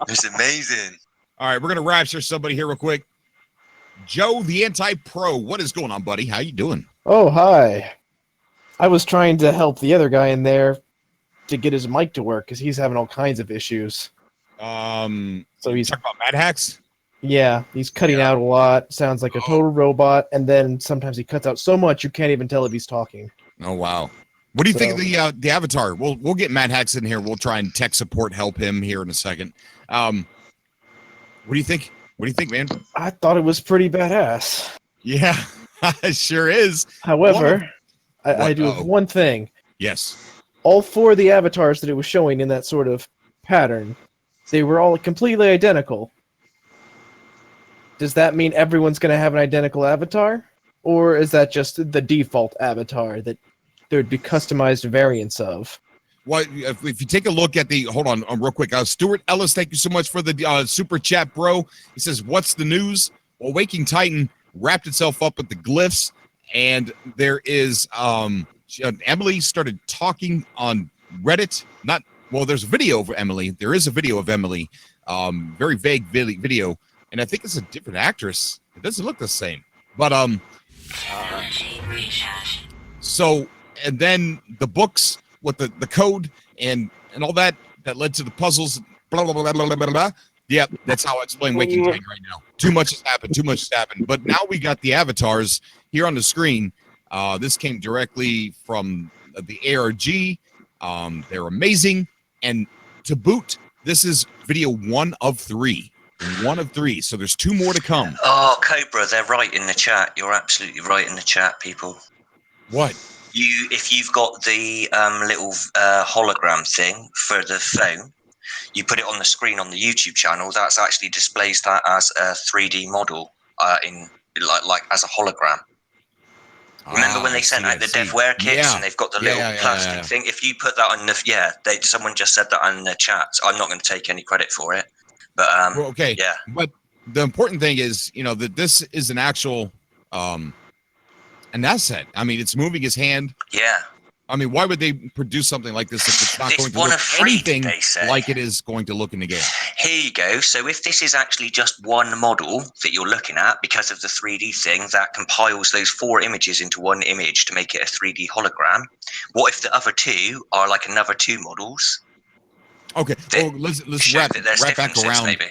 It's amazing. All right, we're gonna rapture somebody here real quick. Joe, the anti-pro. What is going on, buddy? How you doing? Oh, hi. I was trying to help the other guy in there to get his mic to work because he's having all kinds of issues. So he's talking about Mad Hacks? Yeah, he's cutting out a lot. Sounds like a total robot, and then sometimes he cuts out so much you can't even tell if he's talking. Oh wow. What do you think of the avatar? We'll get Mad Hacks in here. We'll try and tech support help him here in a second. What do you think? What do you think, man? I thought it was pretty badass. Yeah, it sure is. However, I do have one thing. Yes. All four of the avatars that it was showing in that sort of pattern, they were all completely identical. Does that mean everyone's going to have an identical avatar? Or is that just the default avatar that there'd be customized variants of? Well, if you take a look at the, hold on real quick. Stuart Ellis, thank you so much for the super chat, bro. He says, what's the news? Well, Waking Titan wrapped itself up with the glyphs, and there is, Emily started talking on Reddit. There's a video of Emily. There is a video of Emily, very vague video, and I think it's a different actress. It doesn't look the same. But, so, and then the books, with the code and all that led to the puzzles, blah, blah, blah, blah, blah, blah, blah. Yeah, that's how I explain Waking Titan right now. Too much has happened. But now we got the avatars here on the screen. This came directly from the ARG. They're amazing. And to boot, this is video 1 of 3. 1 of 3. So there's 2 more to come. Oh, Cobra, they're right in the chat. You're absolutely right in the chat, people. What? If you've got the little hologram thing for the phone, you put it on the screen on the YouTube channel. That's actually displays that as a 3D model in like as a hologram. Remember when they sent out the DevWare kits and they've got the little plastic thing? If you put that on the someone just said that on the chat. So I'm not going to take any credit for it, but yeah. But the important thing is, that this is an actual an asset. I mean, it's moving his hand. Yeah. I mean, why would they produce something like this if it's not It's going to one look of three, anything they say. like it is going to look in the game? Here you go. So if this is actually just one model that you're looking at because of the 3D thing that compiles those 4 images into one image to make it a 3D hologram, what if the other 2 are like another 2 models? Okay. Let's wrap back around. Maybe.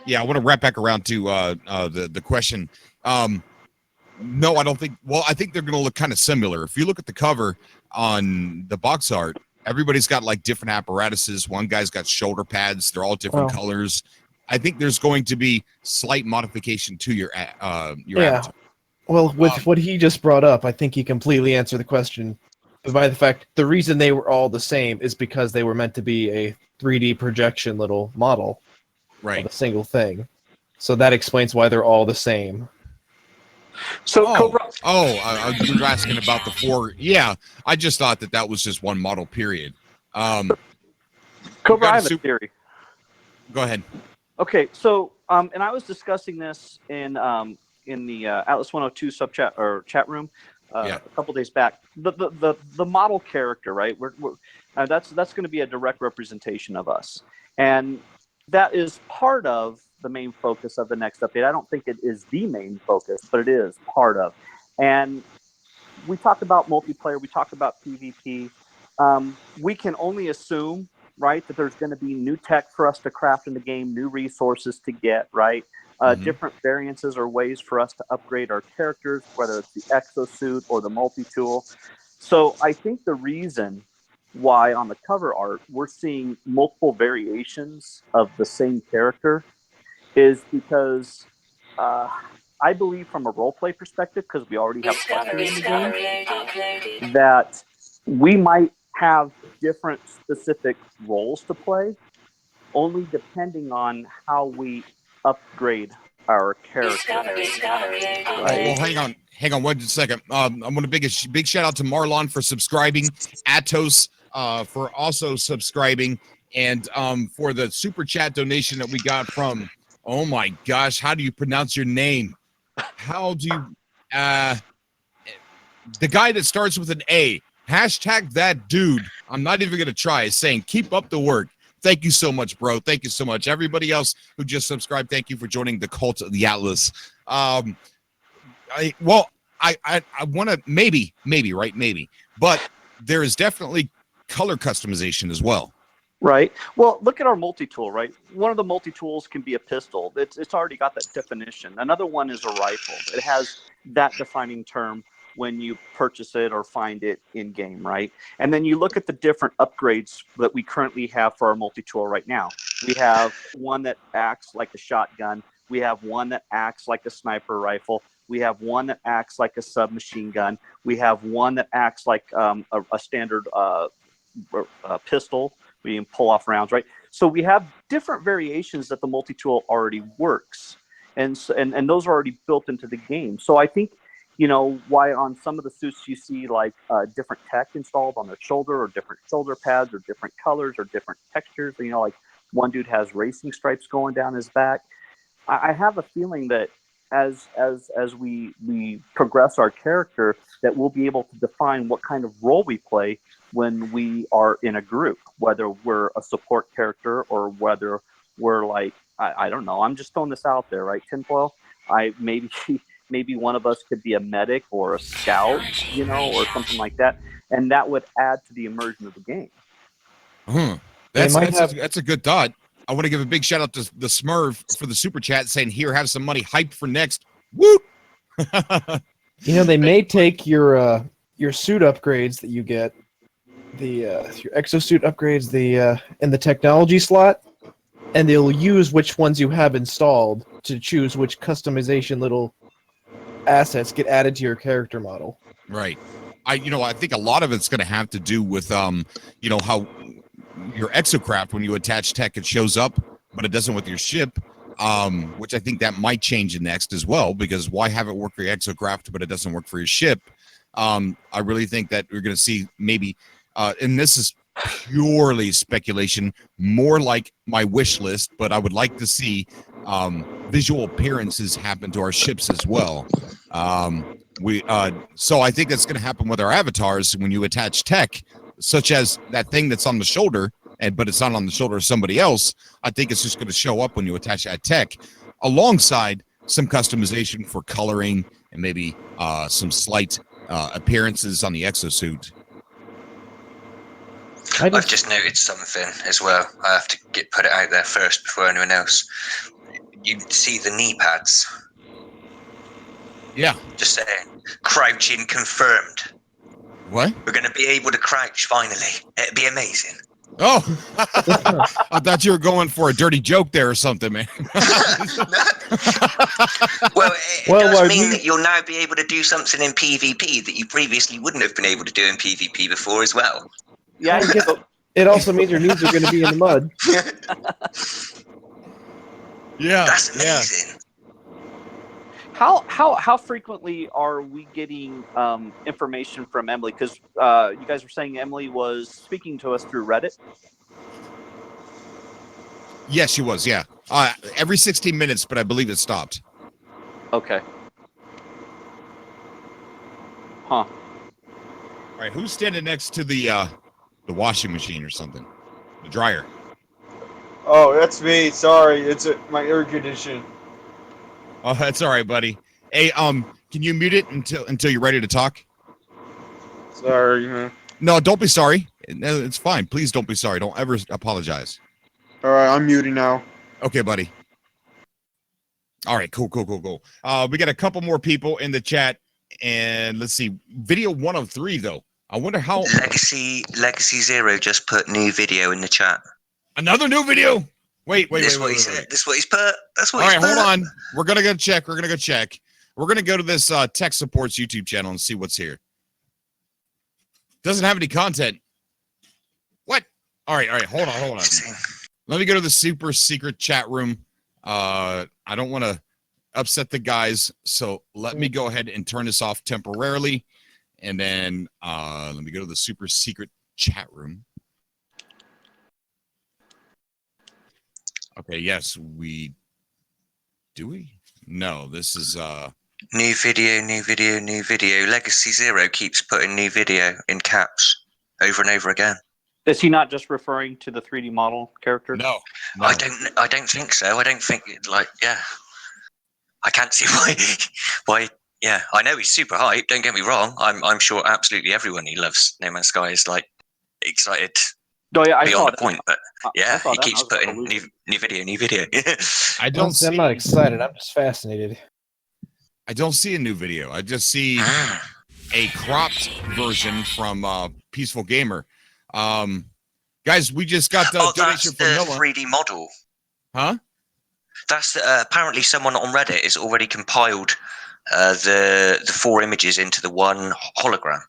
Yeah, I want to wrap back around to the question. No, I don't think. Well, I think they're going to look kind of similar. If you look at the cover on the box art, everybody's got like different apparatuses. One guy's got shoulder pads. They're all different colors. I think there's going to be slight modification to your avatar. Well, with what he just brought up, I think he completely answered the question by the fact the reason they were all the same is because they were meant to be a 3D projection little model of a single thing. So that explains why they're all the same. So Cobra. You're asking about the 4. Yeah, I just thought that was just one model. Period. Cobra, I have a theory. Go ahead. Okay, so and I was discussing this in the Atlas 102 sub chat or chat room a couple days back. The model character, right? That's going to be a direct representation of us, and that is part of the main focus of the next update. I don't think it is the main focus, but it is part of. And we talked about multiplayer. We talked about PvP. We can only assume, right, that there's going to be new tech for us to craft in the game, new resources to get, right? Different variances or ways for us to upgrade our characters, whether it's the exosuit or the multi-tool. So I think the reason why on the cover art we're seeing multiple variations of the same character is because I believe from a roleplay perspective, because we already have Fletcher in the game, that we might have different specific roles to play, only depending on how we upgrade our character. Well, hang on 1 second. I want to big shout out to Marlon for subscribing, Atos for also subscribing, and for the super chat donation that we got from, oh my gosh, how do you pronounce your name? How do you the guy that starts with an A, hashtag that dude, I'm not even gonna try, is saying keep up the work. Thank you so much, bro. Thank you so much. Everybody else who just subscribed, thank you for joining the cult of the Atlas. I want to maybe, right? Maybe, but there is definitely color customization as well. Right. Well, look at our multi-tool, right? One of the multi-tools can be a pistol. It's already got that definition. Another one is a rifle. It has that defining term when you purchase it or find it in game, right? And then you look at the different upgrades that we currently have for our multi-tool right now. We have one that acts like a shotgun. We have one that acts like a sniper rifle. We have one that acts like a submachine gun. We have one that acts like a standard pistol. We can pull off rounds, right? So we have different variations that the multi-tool already works. And those are already built into the game. So I think, why on some of the suits you see like different tech installed on their shoulder, or different shoulder pads, or different colors, or different textures. Like one dude has racing stripes going down his back. I have a feeling that as we progress our character, that we'll be able to define what kind of role we play when we are in a group, whether we're a support character or whether we're like, I don't know. I'm just throwing this out there, right, Tinfoil? Maybe one of us could be a medic or a scout, or something like that, and that would add to the immersion of the game. That's a good thought. I want to give a big shout out to the Smurf for the super chat saying, "Here, have some money, hyped for next." Woo! They may take your suit upgrades that you get, your exosuit upgrades, in the technology slot, and they'll use which ones you have installed to choose which customization little assets get added to your character model. Right. I think a lot of it's going to have to do with how your exocraft, when you attach tech, it shows up, but it doesn't with your ship. Which I think that might change next as well, because why have it work for your exocraft, but it doesn't work for your ship? I really think that we're going to see maybe, and this is purely speculation, more like my wish list, but I would like to see visual appearances happen to our ships as well. So I think that's going to happen with our avatars when you attach tech, such as that thing that's on the shoulder, but it's not on the shoulder of somebody else. I think it's just going to show up when you attach that tech, alongside some customization for coloring and maybe some slight appearances on the exosuit. I've just noticed something as well. I have to put it out there first before anyone else. You see the knee pads? Yeah. Just saying. Crouching confirmed. What? We're going to be able to crouch finally. It'd be amazing. Oh, I thought you were going for a dirty joke there or something, man. Well, it does mean that you'll now be able to do something in PvP that you previously wouldn't have been able to do in PvP before as well. Yeah, it also means your knees are going to be in the mud. Yeah, that's amazing. How frequently are we getting information from Emily? Because you guys were saying Emily was speaking to us through Reddit. Yes, she was. Yeah, every 16 minutes, but I believe it stopped. Okay. Huh. All right, who's standing next to the washing machine or something? The dryer. Oh, that's me. Sorry, it's my air condition. Oh, that's all right, buddy. Hey, can you mute it until you're ready to talk? Sorry, man. No, don't be sorry. It's fine. Please don't be sorry. Don't ever apologize. All right, I'm muting now. Okay, buddy. All right, cool. We got a couple more people in the chat, and let's see. Video 103, though. I wonder how... Legacy Zero just put new video in the chat. Another new video? Wait. This is what he's put. That's what All he's right, put. hold on. We're going to go check. We're going to go to this Tech Supports YouTube channel and see what's here. Doesn't have any content. What? All right. Hold on. Let me go to the super secret chat room. I don't want to upset the guys, so let me go ahead and turn this off temporarily, and then let me go to the super secret chat room. Okay, yes, we no, this is new video. Legacy Zero keeps putting new video in caps over and over again. Is he not just referring to the 3D model character? No. I don't think so. I don't think I can't see why. Yeah, I know he's super hyped. Don't get me wrong. I'm sure absolutely everyone who loves No Man's Sky is like excited. Oh yeah, I beyond saw the point, but yeah, he keeps putting like, new video. I'm not excited. I'm just fascinated. I don't see a new video. I just see a cropped version from Peaceful Gamer. Guys, we just got the donation from Noah. 3D model. Huh? That's apparently someone on Reddit has already compiled the 4 images into the one hologram.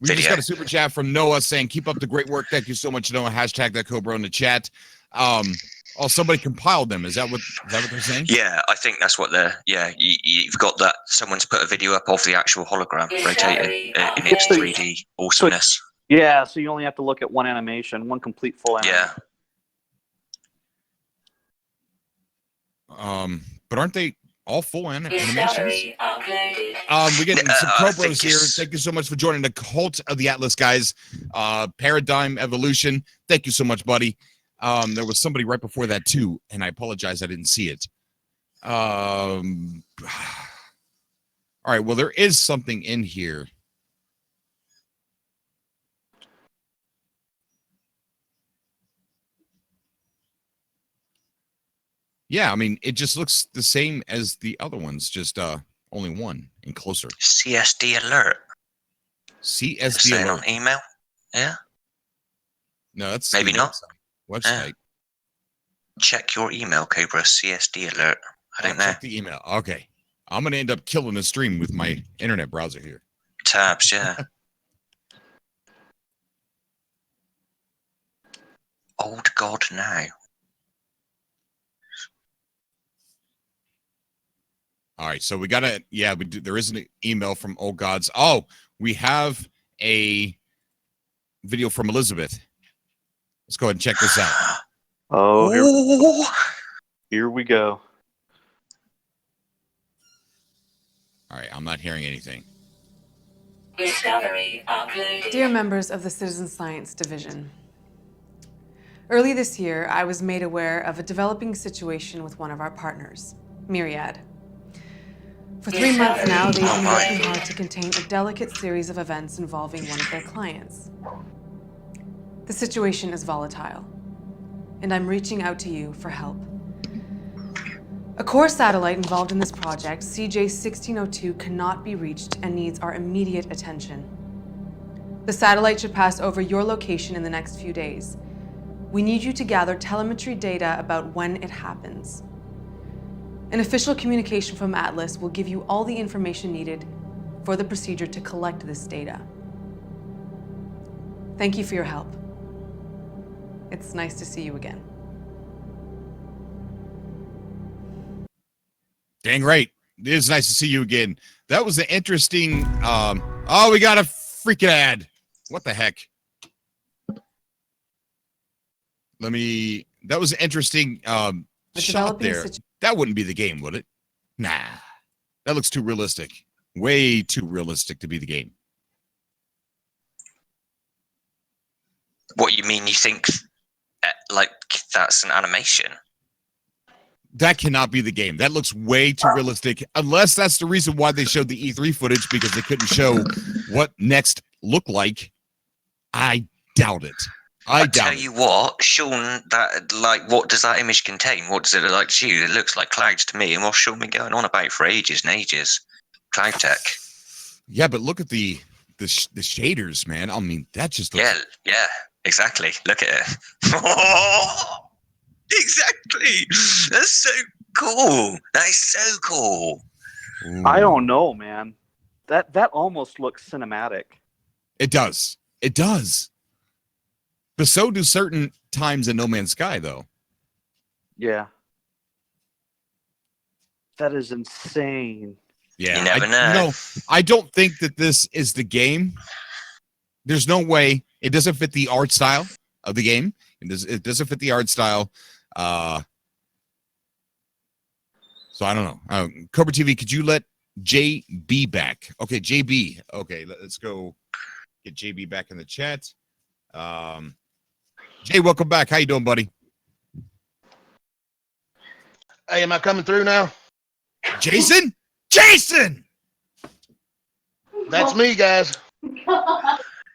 We just got a super chat from Noah saying, "Keep up the great work. Thank you so much, Noah." Hashtag that Cobra in the chat. Somebody compiled them. Is that what they're saying? Yeah, I think that's what they're. Yeah, you've got that. Someone's put a video up of the actual hologram rotating in its 3D awesomeness. Yeah, so you only have to look at one animation, one complete full animation. Yeah. But aren't they all full animations? We're getting some Cobras here. Thank you so much for joining the Cult of the Atlas, guys. Paradigm Evolution. Thank you so much, buddy. There was somebody right before that too, and I apologize I didn't see it. All right, well, there is something in here. Yeah, I mean, it just looks the same as the other ones, just only one and closer. CSD alert. CSD alert. On email? Yeah. No, that's maybe not. Website. Check your email, Cobra. CSD alert. I don't know. Check the email. Okay. I'm going to end up killing the stream with my internet browser here. Tabs, yeah. Old God now. All right, so we got to, there is an email from Old Gods. Oh, we have a video from Elizabeth. Let's go ahead and check this out. Oh, here we go. All right, I'm not hearing anything. Discovery uploaded. Dear members of the Citizen Science Division, early this year, I was made aware of a developing situation with one of our partners, Myriad. For 3 months now, they've been working hard to contain a delicate series of events involving one of their clients. The situation is volatile, and I'm reaching out to you for help. A core satellite involved in this project, CJ-1602, cannot be reached and needs our immediate attention. The satellite should pass over your location in the next few days. We need you to gather telemetry data about when it happens. An official communication from Atlas will give you all the information needed for the procedure to collect this data. Thank you for your help. It's nice to see you again. Dang right. It is nice to see you again. That was an interesting, we got a freaking ad. What the heck? That was an interesting shot there. That wouldn't be the game, would it? Nah. That looks too realistic. Way too realistic to be the game. What you mean? You think like that's an animation? That cannot be the game. That looks way too realistic. Unless that's the reason why they showed the E3 footage, because they couldn't show what next looked like. I doubt it. I tell you what, Sean, what does that image contain? What does it look like to you? It looks like clouds to me. And what's Sean been going on about for ages and ages? Cloud tech. Yeah, but look at the shaders, man. I mean, that just looks... Yeah, exactly. Look at it. Exactly. That's so cool. That is so cool. Ooh. I don't know, man. That almost looks cinematic. It does. It does. But so do certain times in No Man's Sky, though. Yeah. That is insane. Yeah, You never know. I don't think that this is the game. There's no way. It doesn't fit the art style of the game. It doesn't fit the art style. So I don't know. Cobra TV, could you let JB back? Okay, JB. Okay, let's go get JB back in the chat. Jay, welcome back. How you doing, buddy? Hey, am I coming through now? Jason? Jason! That's me, guys.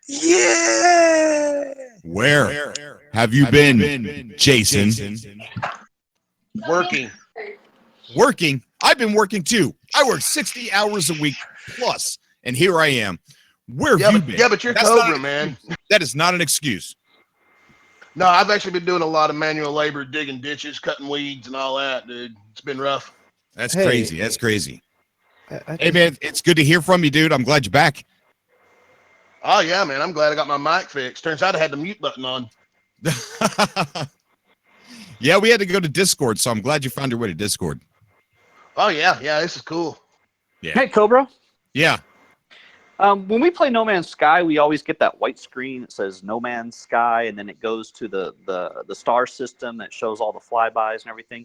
Yeah. Where have you been, Jason? Working. Working? I've been working too. I work 60 hours a week plus, and here I am. Where have you been? Yeah, but you're Cobra, man. That is not an excuse. No, I've actually been doing a lot of manual labor, digging ditches, cutting weeds, and all that, dude. It's been rough. That's crazy. That's crazy. Hey, man, it's good to hear from you, dude. I'm glad you're back. Oh, yeah, man. I'm glad I got my mic fixed. Turns out I had the mute button on. Yeah, we had to go to Discord, so I'm glad you found your way to Discord. Oh, yeah. Yeah, this is cool. Yeah. Hey, Cobra. Yeah. When we play No Man's Sky, we always get that white screen that says No Man's Sky, and then it goes to the star system that shows all the flybys and everything.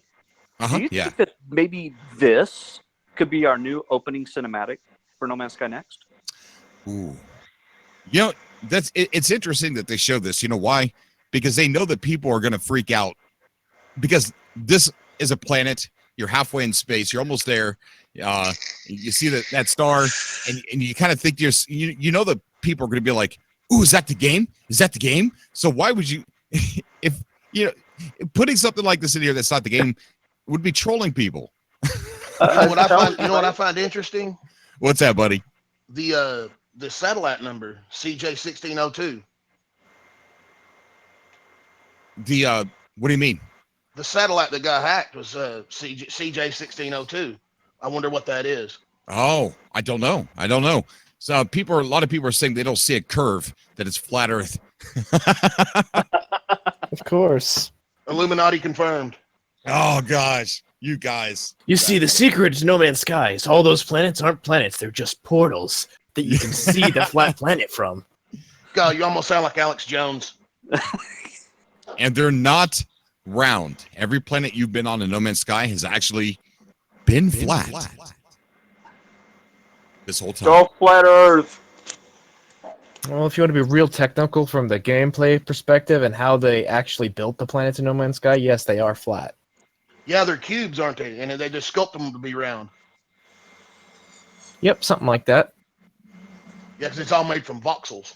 Do you think that maybe this could be our new opening cinematic for No Man's Sky Next? Ooh. You know, it's interesting that they show this. You know why? Because they know that people are going to freak out. Because this is a planet. You're halfway in space. You're almost there. You see that star, and you kind of think you know that people are going to be like, "Ooh, is that the game? Is that the game?" So why would you, if you know, putting something like this in here that's not the game, would be trolling people. You know what I find interesting? What's that, buddy? The satellite number CJ1602. What do you mean? The satellite that got hacked was CJ1602. I wonder what that is. Oh, I don't know. So a lot of people are saying they don't see a curve, that it's flat Earth. Of course. Illuminati confirmed. Oh gosh, you guys. You see, the secret to No Man's Sky is all those planets aren't planets; they're just portals that you can see the flat planet from. God, you almost sound like Alex Jones. And they're not round. Every planet you've been on in No Man's Sky has actually been flat. This whole time. Go flat Earth. Well, if you want to be real technical from the gameplay perspective and how they actually built the planets in No Man's Sky, yes, they are flat. Yeah, they're cubes, aren't they? And they just sculpt them to be round. Yep, something like that. Yeah, because it's all made from voxels.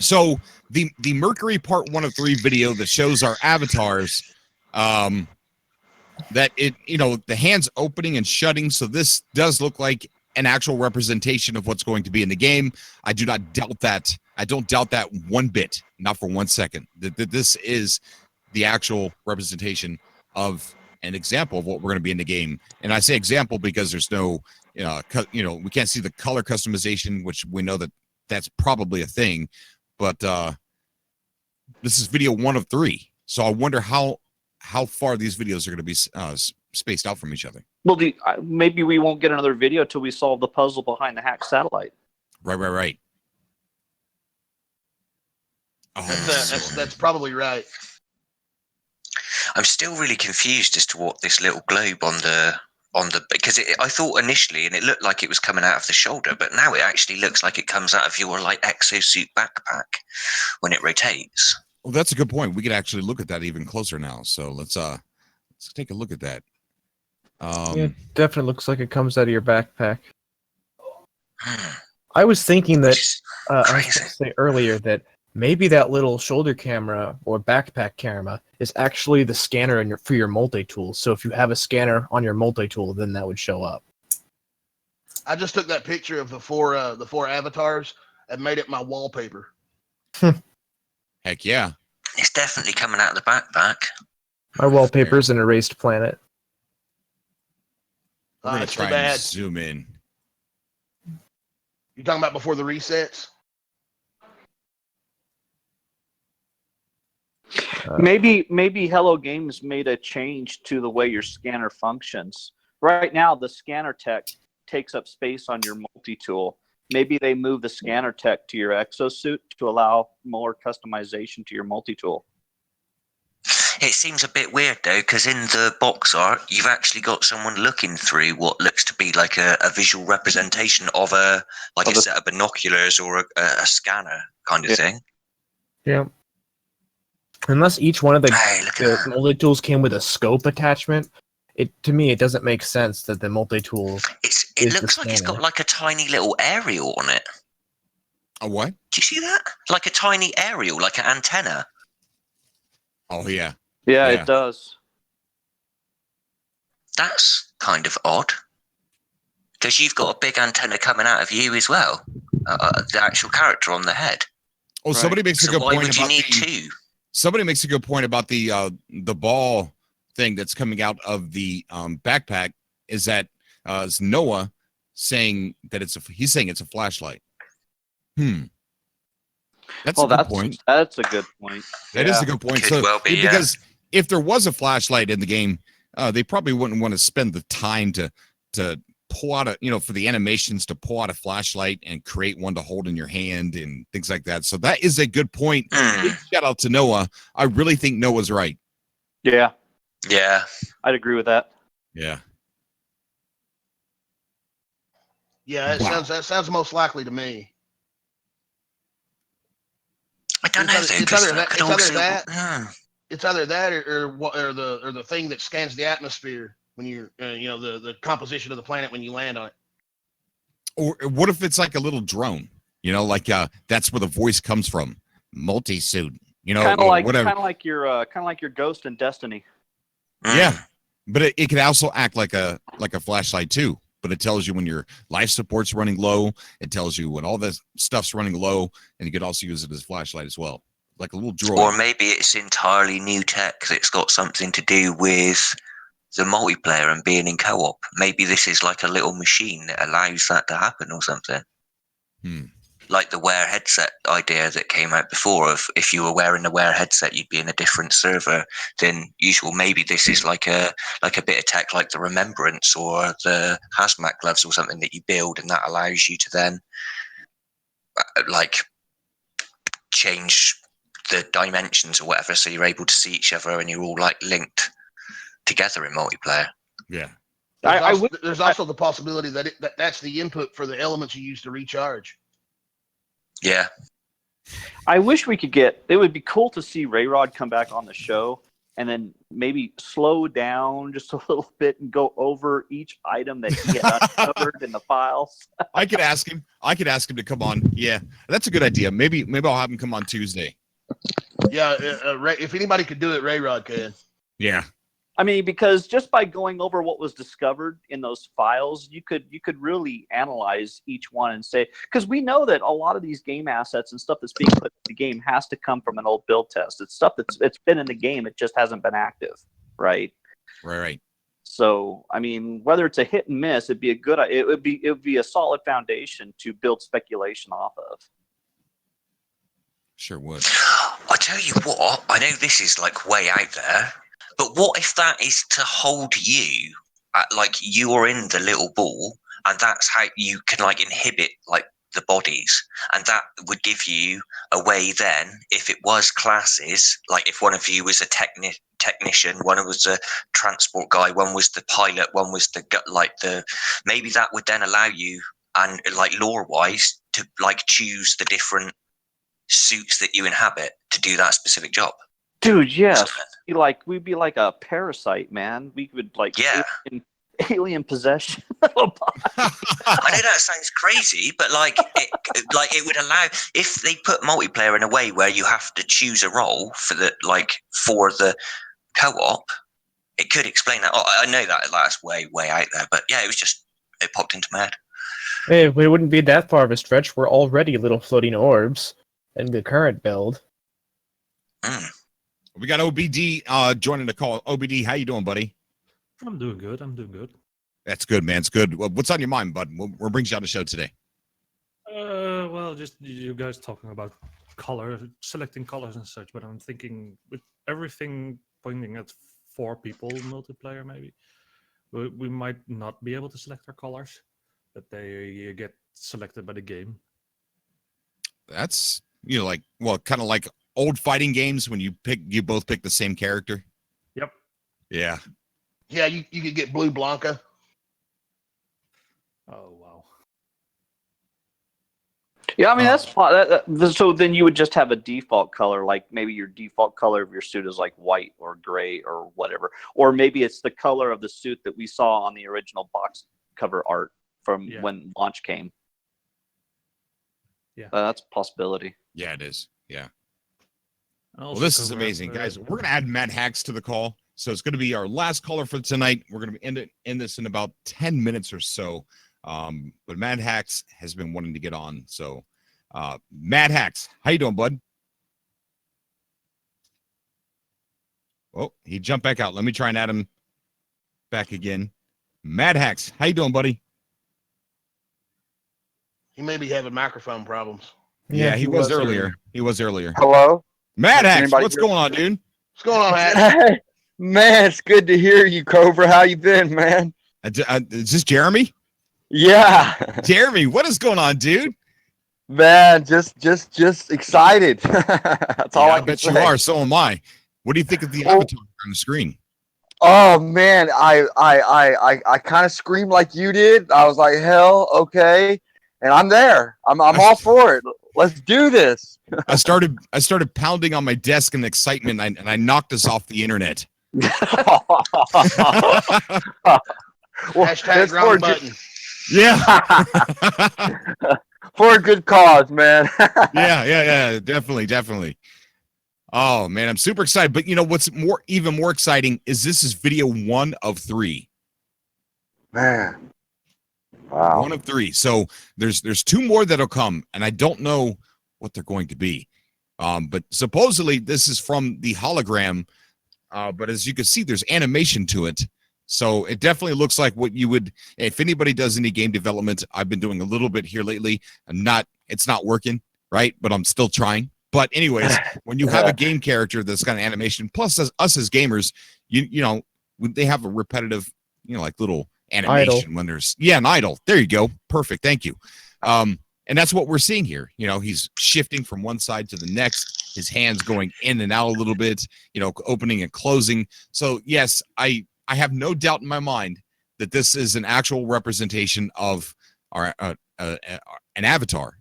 So the Mercury Part 1 of 3 video that shows our avatars, that the hands opening and shutting. So this does look like an actual representation of what's going to be in the game. I do not doubt that. I don't doubt that one bit, not for 1 second. That this is the actual representation of an example of what we're going to be in the game. And I say example because there's no, we can't see the color customization, which we know that that's probably a thing. But this is video 1 of 3. So I wonder how far these videos are going to be spaced out from each other. Well, maybe we won't get another video till we solve the puzzle behind the hacked satellite. Right. Oh, that's probably right. I'm still really confused as to what this little globe on the because I thought initially, and it looked like it was coming out of the shoulder, but now it actually looks like it comes out of your like exosuit backpack when it rotates. Well, that's a good point. We could actually look at that even closer now. So let's take a look at that. It definitely looks like it comes out of your backpack. I was thinking that I was going to say earlier that maybe that little shoulder camera or backpack camera is actually the scanner for your multi-tool. So if you have a scanner on your multi-tool, then that would show up. I just took that picture of the four avatars and made it my wallpaper. Heck yeah. It's definitely coming out of the backpack. My wallpaper is an erased planet. We're going to try and zoom in. You talking about before the resets? Maybe Hello Games made a change to the way your scanner functions. Right now, the scanner tech takes up space on your multi-tool. Maybe they move the scanner tech to your exosuit to allow more customization to your multi-tool. It seems a bit weird though, because in the box art, you've actually got someone looking through what looks to be like a visual representation of a set of binoculars or a scanner kind of thing. Yeah. Unless each one of the multi-tools came with a scope attachment, to me it doesn't make sense that the multi-tool it looks like it's got like a tiny little aerial on it. A what? Do you see that? Like a tiny aerial, like an antenna. Oh yeah. Yeah, it does. That's kind of odd. Because you've got a big antenna coming out of you as well. The actual character on the head. Oh, somebody makes a good point about why would you need two? Somebody makes a good point about the ball thing that's coming out of the backpack. Is that is Noah saying that he's saying it's a flashlight? That's a good point. That's a good point. That is a good point. So because if there was a flashlight in the game, they probably wouldn't want to spend the time to pull out for the animations to pull out a flashlight and create one to hold in your hand and things like that. So that is a good point. Big shout out to Noah. I really think Noah's right. Yeah. Yeah. I'd agree with that. Yeah. Yeah, that sounds most likely to me. I don't know. It's either that or the thing that scans the atmosphere when you're the composition of the planet when you land on it. Or what if it's like a little drone? That's where the voice comes from. Multi-suit. Kind of like whatever. Kind of like your Ghost in Destiny. Yeah, but it could also act like a flashlight too. But it tells you when your life support's running low. It tells you when all this stuff's running low, and you could also use it as a flashlight as well, like a little droid. Or maybe it's entirely new tech that's got something to do with the multiplayer and being in co-op. Maybe this is like a little machine that allows that to happen or something. Like the Wear headset idea that came out before of if you were wearing the Wear headset, you'd be in a different server than usual. Maybe this is like a bit of tech like the Remembrance or the hazmat gloves or something that you build, and that allows you to then change the dimensions or whatever, so you're able to see each other and you're all linked together in multiplayer. Yeah. There's also the possibility that that's the input for the elements you use to recharge. Yeah. I wish we could it would be cool to see Rayrod come back on the show and then maybe slow down just a little bit and go over each item that he had uncovered in the files. I could ask him to come on. Yeah, that's a good idea. Maybe I'll have him come on Tuesday. Yeah, if anybody could do it, Rayrod can. Yeah. I mean, because just by going over what was discovered in those files, you could really analyze each one and say, because we know that a lot of these game assets and stuff that's being put in the game has to come from an old build test. It's stuff it's been in the game, it just hasn't been active, right? Right. So, I mean, whether it's a hit and miss, it would be a solid foundation to build speculation off of. Sure would. I tell you what, I know this is way out there. But what if that is to hold you, you are in the little ball, and that's how you can inhibit the bodies, and that would give you a way then, if it was classes, if one of you was a technician, one was a transport guy, one was the pilot, one was maybe that would then allow you, and lore-wise, to choose the different suits that you inhabit to do that specific job. Dude, yes. We'd be like a parasite, man. We would alien possession. I know that sounds crazy, but it would allow, if they put multiplayer in a way where you have to choose a role for the co-op, it could explain that. I know that's way out there, but yeah, it popped into my head. Hey, it wouldn't be that far of a stretch. We're already little floating orbs in the current build. We got OBD joining the call. OBD, how you doing, buddy? I'm doing good. That's good, man. It's good. What's on your mind, bud? What brings you on the show today? Well, just you guys talking about selecting colors and such. But I'm thinking with everything pointing at 4 people multiplayer, maybe we might not be able to select our colors, that they get selected by the game. That's like kind of like old fighting games when you both pick the same character. Yep. Yeah. Yeah, you could get blue Blanca. Oh wow. Yeah, I mean that's fine. So then you would just have a default color, like maybe your default color of your suit is like white or gray or whatever, or maybe it's the color of the suit that we saw on the original box cover art from when launch came. Yeah, that's a possibility. Yeah, it is. Yeah. Well, this is amazing, guys. We're gonna add Mad Hacks to the call, so it's gonna be our last caller for tonight. We're gonna end this in about 10 minutes or so. But Mad Hacks has been wanting to get on, so Mad Hacks, how you doing, bud? Oh, he jumped back out. Let me try and add him back again. Mad Hacks, how you doing, buddy? He may be having microphone problems. Yeah, he was earlier. He was earlier. Hello? Mad Hacks, what's going on, dude? What's going on, Hacks? Man, it's good to hear you, Cobra. How you been, man? Is this Jeremy? Yeah. Jeremy, what is going on, dude? Man, just excited. That's all I bet can you say. are. So am I. What do you think of the avatar on the screen? Oh man, I kind of screamed like you did. I was like, hell, okay, and I'm there. I'm all for it. Let's do this. I started pounding on my desk in excitement, and I knocked us off the internet. Hashtag wrong button. Yeah. For a good cause, man. yeah, definitely. Oh man, I'm super excited. But you know what's even more exciting is this is video 1 of 3. Man. Wow. 1 of 3. So there's 2 more that'll come, and I don't know what they're going to be. But supposedly this is from the hologram. But as you can see, there's animation to it. So it definitely looks like what you would, if anybody does any game development, I've been doing a little bit here lately, and it's not working, right? But I'm still trying. But anyways, when you have a game character that's got an animation, plus us as gamers, you know, they have a repetitive, like little animation idle. when there's, an idle. There you go. Perfect. Thank you. And that's what we're seeing here. He's shifting from one side to the next, his hands going in and out a little bit, opening and closing. So yes, I have no doubt in my mind that this is an actual representation of our an avatar.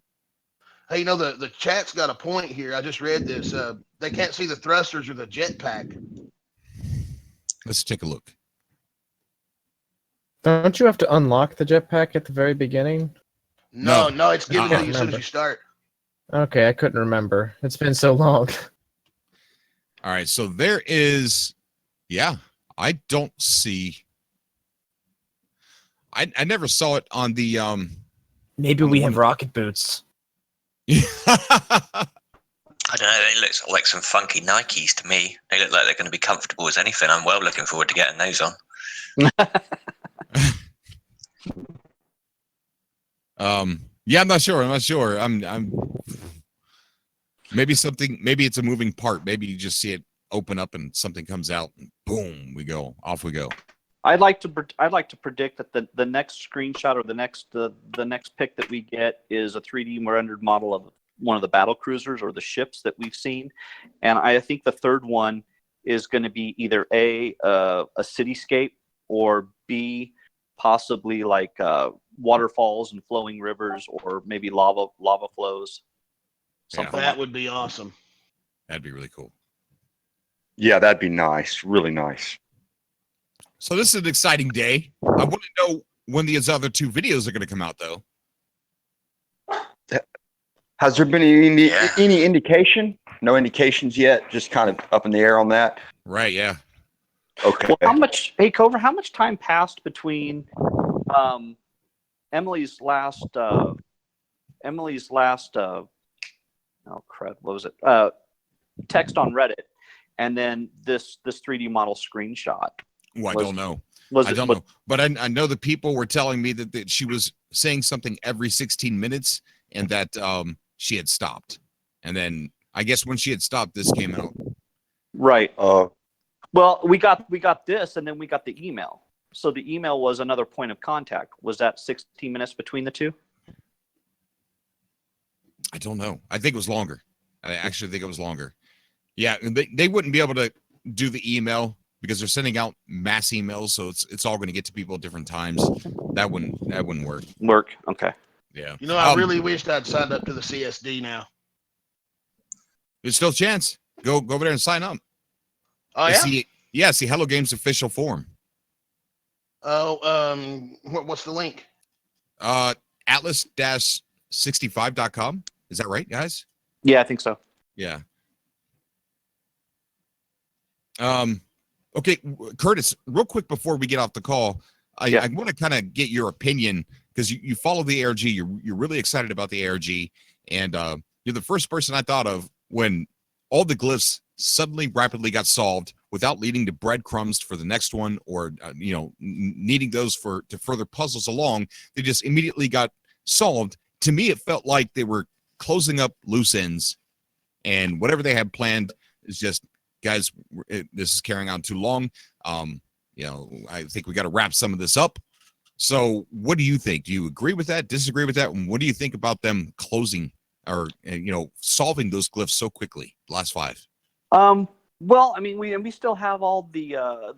Hey, the chat's got a point here. I just read this. They can't see the thrusters or the jetpack. Let's take a look. Don't you have to unlock the jetpack at the very beginning? No, it's given to you as soon as you start. Okay, I couldn't remember. It's been so long. All right, so there is, I don't see. I never saw it on the. Maybe we have rocket boots. I don't know. They look like some funky Nikes to me. They look like they're going to be comfortable as anything. I'm well looking forward to getting those on. Yeah, I'm not sure. I'm maybe it's a moving part. Maybe you just see it open up and something comes out and boom, off we go. I'd like to predict that the next screenshot or the next pick that we get is a 3D rendered model of one of the battle cruisers or the ships that we've seen, and I think the third one is going to be either a cityscape or B, possibly like waterfalls and flowing rivers, or maybe lava flows. Something that would be awesome. That'd be really cool. Yeah, that'd be nice. Really nice. So this is an exciting day. I want to know when these other 2 videos are going to come out, though. Has there been any indication? No indications yet. Just kind of up in the air on that. Right. Yeah. Okay. Well, Cobra, how much time passed between Emily's last oh crud, what was it? Text on Reddit, and then this 3D model screenshot? I don't know. I don't know. But I know the people were telling me that she was saying something every 16 minutes and that she had stopped. And then I guess when she had stopped, this came out. Right. Oh, Well, we got this, and then we got the email. So the email was another point of contact. Was that 16 minutes between the two? I don't know. I think it was longer. I actually think it was longer. Yeah, they wouldn't be able to do the email because they're sending out mass emails, so it's all going to get to people at different times. That wouldn't work. Work. Okay. Yeah. You know, I really wished I'd signed up to the CSD now. There's still a chance. Go over there and sign up. Oh, yeah? See Hello Games official forum. Oh, what's the link? Atlas-65.com. Is that right, guys? Yeah, I think so. Yeah. Okay, Curtis, real quick before we get off the call, I want to kind of get your opinion because you follow the ARG. You're really excited about the ARG, and you're the first person I thought of when all the glyphs suddenly rapidly got solved without leading to breadcrumbs for the next one or needing those to further puzzles along. They just immediately got solved. To me, it felt like they were closing up loose ends, and whatever they had planned is just, guys, this is carrying on too long. I think we got to wrap some of this up. So what do you think? Do you agree with that, disagree with that? And what do you think about them closing or solving those glyphs so quickly? Last 5. Well, I mean, we still have all the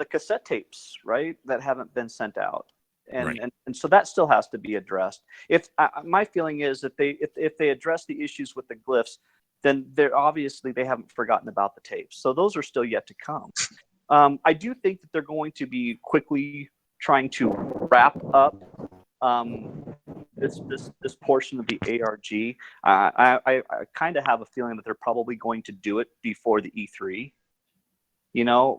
cassette tapes, right, that haven't been sent out, and so that still has to be addressed. My feeling is that if they address the issues with the glyphs, then they're obviously they haven't forgotten about the tapes. So those are still yet to come. I do think that they're going to be quickly trying to wrap up this portion of the ARG. I kind of have a feeling that they're probably going to do it before the E3.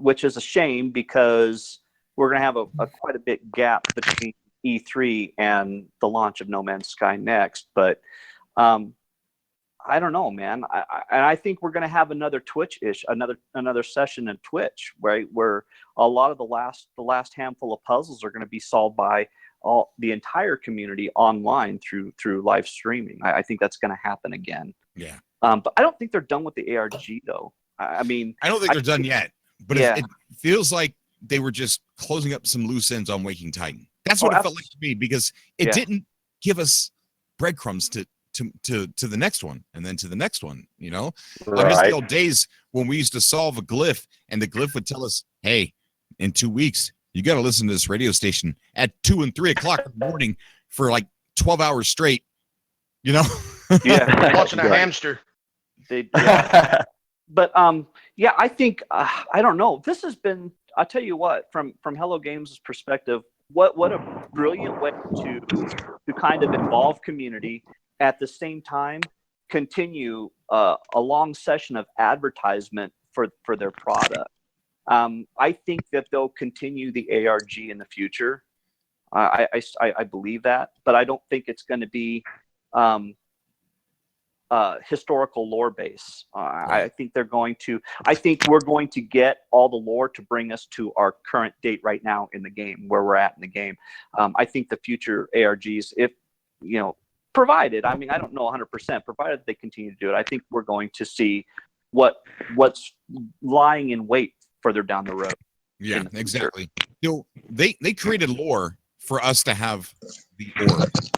Which is a shame because we're going to have a quite a bit gap between E3 and the launch of No Man's Sky next. But I don't know, man. I think we're going to have another another session in Twitch, right, where a lot of the last handful of puzzles are going to be solved by the entire community online through live streaming. I think that's going to happen again. Yeah. But I don't think they're done with the ARG though. I mean, I don't think they're done yet, but it feels like they were just closing up some loose ends on Waking Titan. That's what it felt like to me because it didn't give us breadcrumbs to the next one and then to the next one. I miss the old days when we used to solve a glyph and the glyph would tell us, hey, in 2 weeks you got to listen to this radio station at 2 and 3 o'clock in the morning for like 12 hours straight. Watching a hamster. But I think I don't know. This has been, I'll tell you what, from Hello Games' perspective, what a brilliant way to kind of involve community, at the same time continue a long session of advertisement for their product. I think that they'll continue the ARG in the future. I believe that, but I don't think it's going to be historical lore base. I think we're going to get all the lore to bring us to our current date right now in the game, where we're at in the game. I think the future ARGs, if provided, I mean, I don't know 100%, provided they continue to do it, I think we're going to see what's lying in wait further down the road. Yeah, exactly. They created lore for us to have the orbs,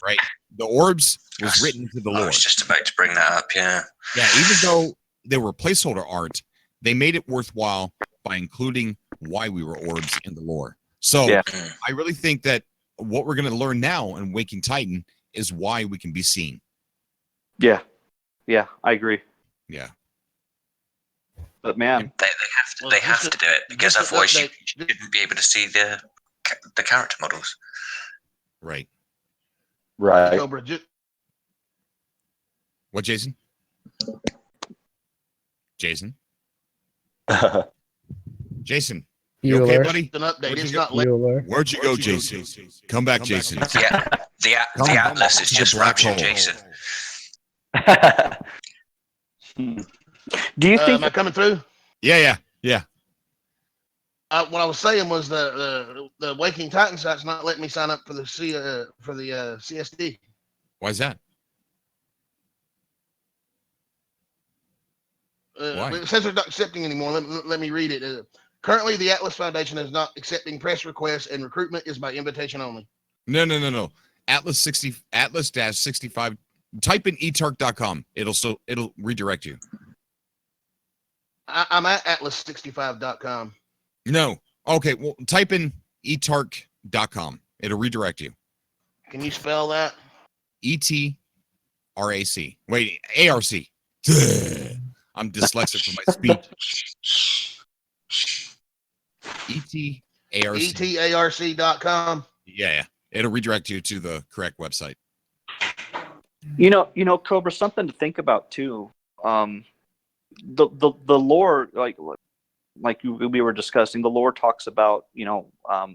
right? The orbs was written into the lore. I was just about to bring that up, yeah. Yeah, even though they were placeholder art, they made it worthwhile by including why we were orbs in the lore. So I really think that what we're going to learn now in Waking Titan is why we can be seen. Yeah, I agree. Yeah. But man, they have to do it because otherwise you shouldn't be able to see the character models. Right. Cobra, what, Jason? Jason? Jason, you okay, buddy? An update. Where'd you go, Jason? Come back, Jason. Yeah, the Atlas is just wrapping Jason. Do you think? Am I coming through? Yeah. What I was saying was the Waking Titan site's not letting me sign up for the CSD. Why is that? It says they're not accepting anymore. Let me read it. Currently, the Atlas Foundation is not accepting press requests, and recruitment is by invitation only. No. Atlas-65. Type in etark.com. It'll redirect you. I'm at atlas65.com. No. Okay. Well, type in etark.com. It'll redirect you. Can you spell that? ETRAC. Wait, ARC. I'm dyslexic for my speech. ETARC. ETARC.com. Yeah. It'll redirect you to the correct website. You know, Cobra, something to think about too. The lore, like we were discussing, the lore talks about,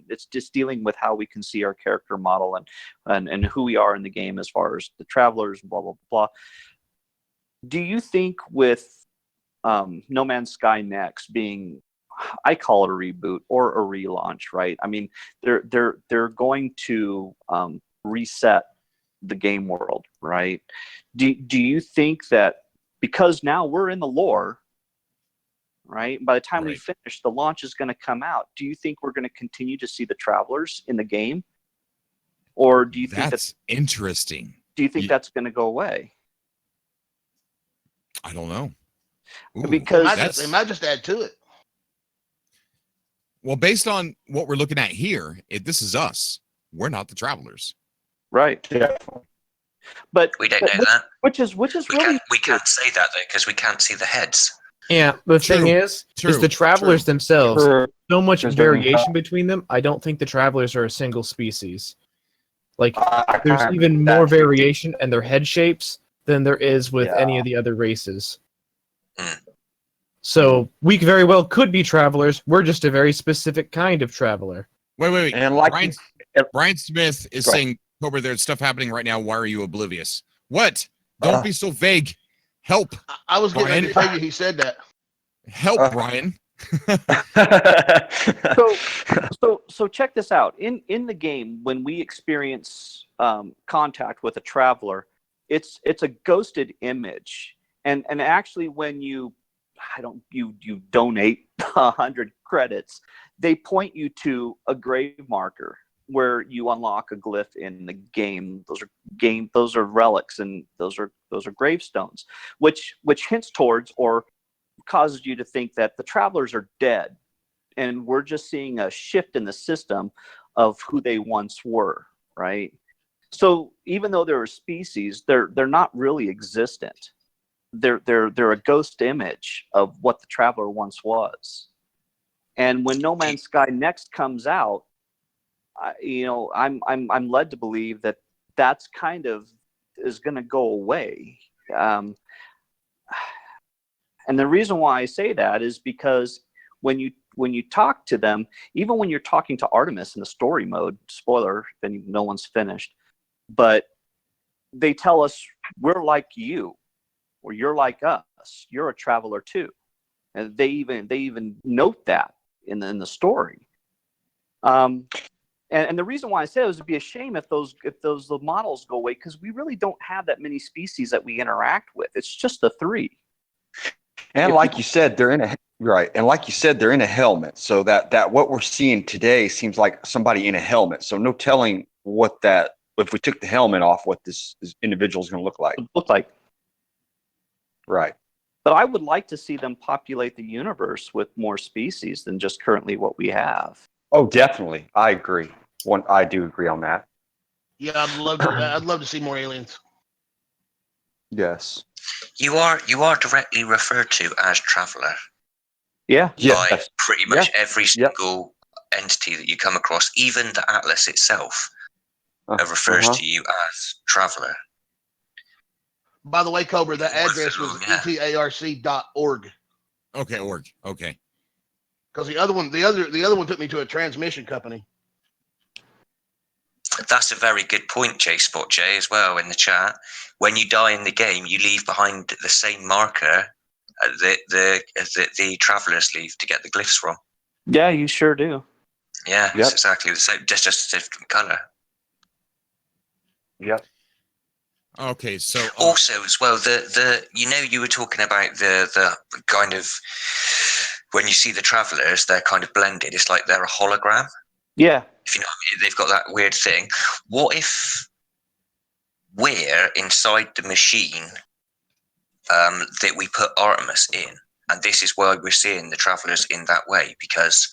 it's just dealing with how we can see our character model and who we are in the game as far as the travelers, blah blah blah. Do you think with No Man's Sky Next being, I call it a reboot or a relaunch, right? I mean, they're going to reset the game world, right? Do you think that because now we're in the lore, right? By the time we finish, the launch is going to come out. Do you think we're going to continue to see the travelers in the game, or do you think that's interesting? Do you think that's going to go away? I don't know. Because they might just add to it. Well, based on what we're looking at here, this is us. We're not the travelers. Right. Yeah. But we don't know that. Which is we really we can't say that though because we can't see the heads. Yeah, the thing is the travelers themselves, so much variation between them. I don't think the travelers are a single species. Like, there's even more variation in their head shapes than there is with any of the other races. So we very well could be travelers. We're just a very specific kind of traveler. Wait. And like Brian Smith is saying, Cobra, there's stuff happening right now. Why are you oblivious? What? Don't be so vague. Help. I was getting ready to tell you he said that. Help, Brian. So check this out. In the game, when we experience contact with a traveler, it's a ghosted image. And actually when you donate 100 credits, they point you to a grave marker where you unlock a glyph in the game. Those are relics, and those are gravestones, which hints towards or causes you to think that the travelers are dead, and we're just seeing a shift in the system of who they once were, right? So even though they're a species, they're not really existent. They're a ghost image of what the traveler once was. And when No Man's Sky Next comes out, I'm led to believe that that's kind of is going to go away. And the reason why I say that is because when you talk to them, even when you're talking to Artemis in the story mode, spoiler, then no one's finished, but they tell us we're like you, or you're like us. You're a traveler too, and they even note that in the story. And the reason why I say it was it'd be a shame if those models go away, because we really don't have that many species that we interact with. It's just the three. And like you said, they're in a helmet. So that what we're seeing today seems like somebody in a helmet. So no telling what that, if we took the helmet off, what this individual is going to look like. Right. But I would like to see them populate the universe with more species than just currently what we have. Oh, definitely. I agree. I do agree on that. Yeah, I'd love to see more aliens. Yes. You are directly referred to as traveler. Yeah. By pretty much every single entity that you come across, even the Atlas itself refers to you as traveler. By the way, Cobra, the address was etarc.org. Okay, org. Okay. Because the other one took me to a transmission company. That's a very good point, J-Spot J, as well in the chat. When you die in the game, you leave behind the same marker that the travelers leave to get the glyphs from. Yeah, you sure do. Yeah, it's exactly the same, just a different color. Yep. Okay, so also as well, the you were talking about the kind of when you see the travelers, they're kind of blended. It's like they're a hologram. Yeah. If you know what I mean, they've got that weird thing. What if we're inside the machine that we put Artemis in, and this is why we're seeing the travelers in that way, because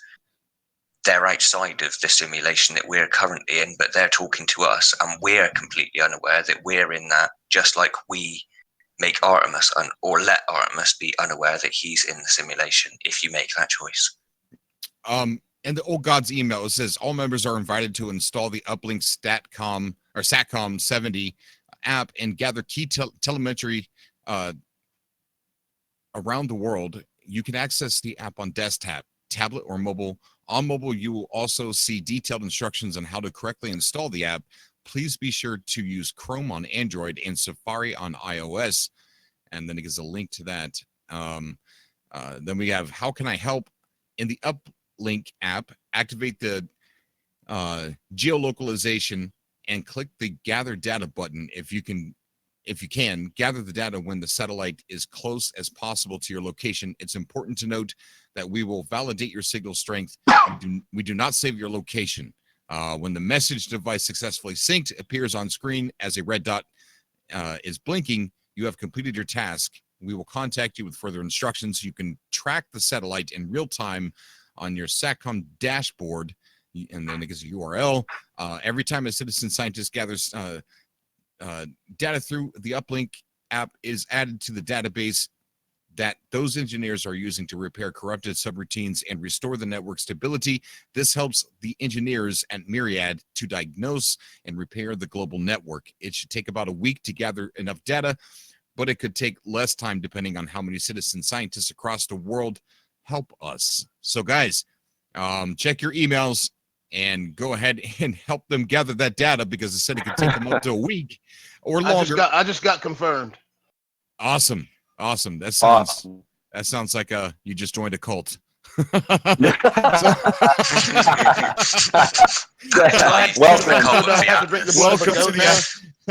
they're outside of the simulation that we're currently in, but they're talking to us, and we're completely unaware that we're in that, just like we make Artemis or let Artemis be unaware that he's in the simulation if you make that choice. In the Old God's email, it says all members are invited to install the Uplink SATCOM 70 app and gather key telemetry around the world. You can access the app on desktop, tablet, or mobile. On mobile, you will also see detailed instructions on how to correctly install the app. Please be sure to use Chrome on Android and Safari on iOS. And then it gives a link to that. Then we have how can I help? In the Uplink app, activate the geolocalization and click the gather data button. If you can, gather the data when the satellite is close as possible to your location. It's important to note that we will validate your signal strength. We do not save your location. When the message device successfully synced appears on screen as a red dot is blinking, you have completed your task. We will contact you with further instructions. You can track the satellite in real time on your SATCOM dashboard, and then it gives a URL. Every time a citizen scientist gathers data through the Uplink app is added to the database that those engineers are using to repair corrupted subroutines and restore the network stability. This helps the engineers at Myriad to diagnose and repair the global network. It should take about a week to gather enough data, but it could take less time depending on how many citizen scientists across the world help us. So guys, check your emails and go ahead and help them gather that data, because it said it could take them up to a week or longer. I just got confirmed. Awesome. That sounds like you just joined a cult. Welcome to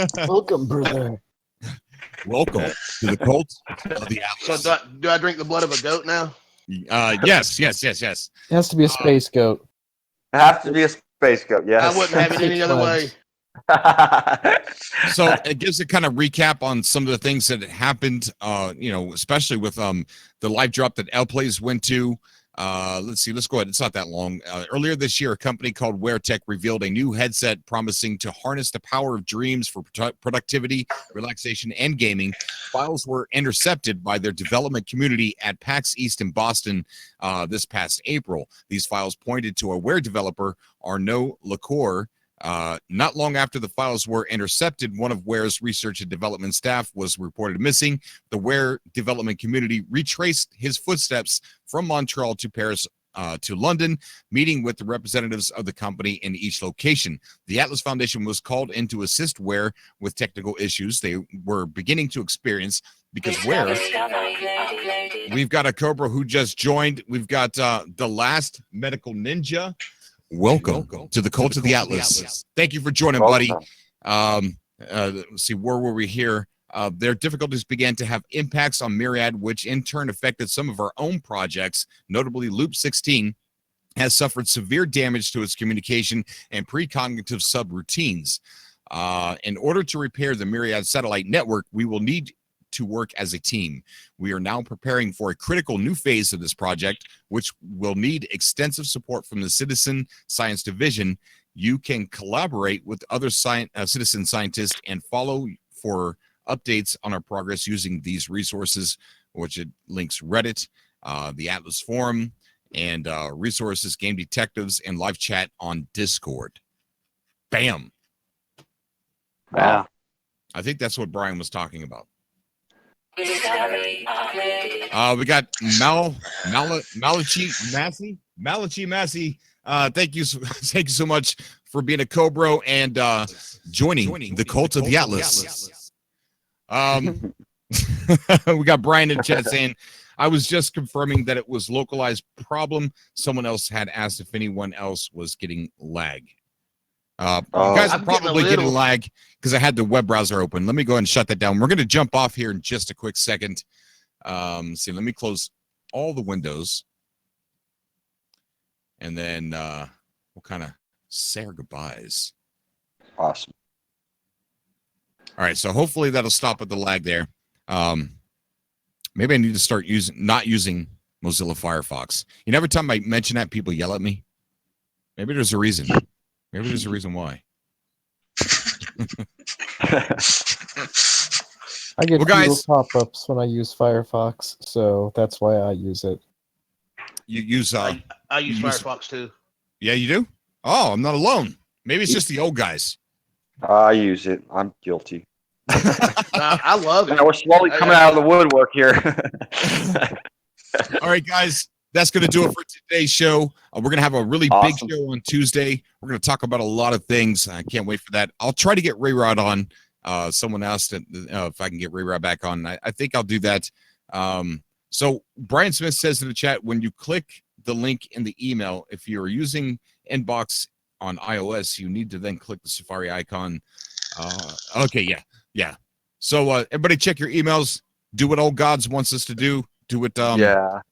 the Welcome, brother. Welcome to the cult of the Atlas. So do I drink the blood of a goat now? Yes. It has to be a space goat. It has to be a space goat, yes. I wouldn't have it any other way. So it gives a kind of recap on some of the things that happened, especially with the live drop that L-Plays went to. Let's see, let's go ahead. It's not that long. Earlier this year, a company called WearTech revealed a new headset promising to harness the power of dreams for productivity, relaxation, and gaming. Files were intercepted by their development community at PAX East in Boston this past April. These files pointed to a Wear developer, Arnaud Lecour. Not long after the files were intercepted, one of Ware's research and development staff was reported missing. The Ware development community retraced his footsteps from Montreal to Paris to London, meeting with the representatives of the company in each location. The Atlas Foundation was called in to assist Ware with technical issues they were beginning to experience, because Ware, we've got a Cobra who just joined. We've got the last medical ninja. Welcome to the Cult of the Atlas. Thank you for joining, buddy. Let's see, where were we here? Their difficulties began to have impacts on Myriad, which in turn affected some of our own projects. Notably, Loop 16 has suffered severe damage to its communication and precognitive subroutines. In order to repair the Myriad satellite network, we will need to work as a team. We are now preparing for a critical new phase of this project, which will need extensive support from the Citizen Science Division. You can collaborate with other citizen scientists and follow for updates on our progress using these resources, which it links Reddit, the Atlas Forum, and resources, game detectives, and live chat on Discord. Bam. Wow. I think that's what Brian was talking about. We got Malachi Massey. Thank you so much for being a Cobra and joining the Cult of the Atlas. We got Brian in the chat saying, I was just confirming that it was localized problem. Someone else had asked if anyone else was getting lag. You guys are I'm getting a probably getting little- lag because I had the web browser open. Let me go ahead and shut that down. We're going to jump off here in just a quick second. See, let me close all the windows. And then we'll kind of say our goodbyes. Awesome. All right, so hopefully that'll stop at the lag there. Maybe I need to start not using Mozilla Firefox. You know, every time I mention that, people yell at me. Maybe there's a reason. Maybe there's a reason why. I get Well, guys- fewer pop-ups when I use Firefox, so that's why I use it. You use I use you use- Firefox too. Yeah, you do? Oh, I'm not alone. Maybe it's just the old guys. I use it. I'm guilty. I love it. We're slowly coming out of the woodwork here. All right, guys, that's going to do it for today's show. We're going to have a really Awesome. big show on Tuesday. We're going to talk about a lot of things. I can't wait for that. I'll try to get Ray Rod on. Someone asked if I can get Ray Rod back on. I think I'll do that. So Brian Smith says in the chat, when you click the link in the email, if you're using Inbox on iOS, you need to then click the Safari icon. Okay, yeah. So everybody check your emails. Do what old gods wants us to do. Do what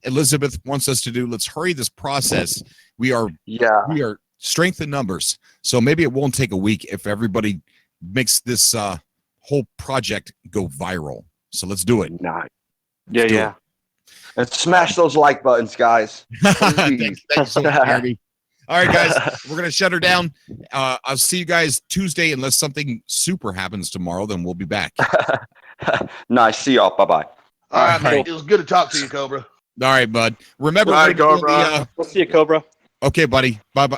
Elizabeth wants us to do. Let's hurry this process. We are strength in numbers. So maybe it won't take a week if everybody makes this whole project go viral. So let's do it. Nice. Let's do Yeah. it. And smash those like buttons, guys. Thank you so much, Jeremy. All right, guys, we're going to shut her down. I'll see you guys Tuesday. Unless something super happens tomorrow, then we'll be back. Nice. See y'all. Bye-bye. All right, man. right. It was good to talk to you, Cobra. All right, bud. Remember, Bye, we're doing Cobra. We'll see you, Cobra. Okay, buddy. Bye,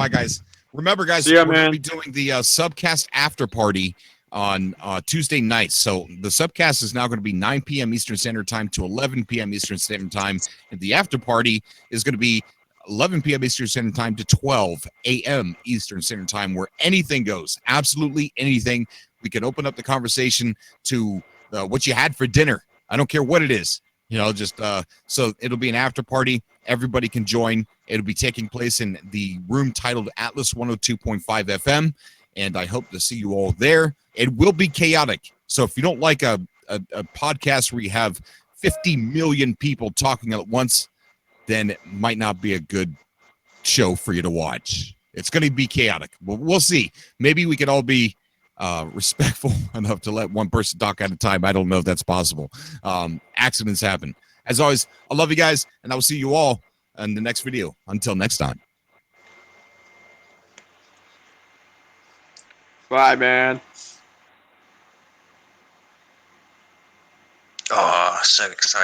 guys. Remember, guys, See ya, we're going to man. be doing the subcast after party on Tuesday nights. So the subcast is now going to be 9 p.m. Eastern Standard Time to 11 p.m. Eastern Standard Time. And the after party is going to be 11 p.m. Eastern Standard Time to 12 a.m. Eastern Standard Time, where anything goes. Absolutely anything. We can open up the conversation to what you had for dinner. I don't care what it is. You know, just so it'll be an after party. Everybody can join. It'll be taking place in the room titled Atlas 102.5 FM. And I hope to see you all there. It will be chaotic. So if you don't like a podcast where you have 50 million people talking at once, then it might not be a good show for you to watch. It's going to be chaotic. But we'll see. Maybe we can all be respectful enough to let one person talk at a time. I don't know if that's possible. Accidents happen. As always, I love you guys, and I will see you all in the next video. Until next time. Bye, man. Oh, so excited.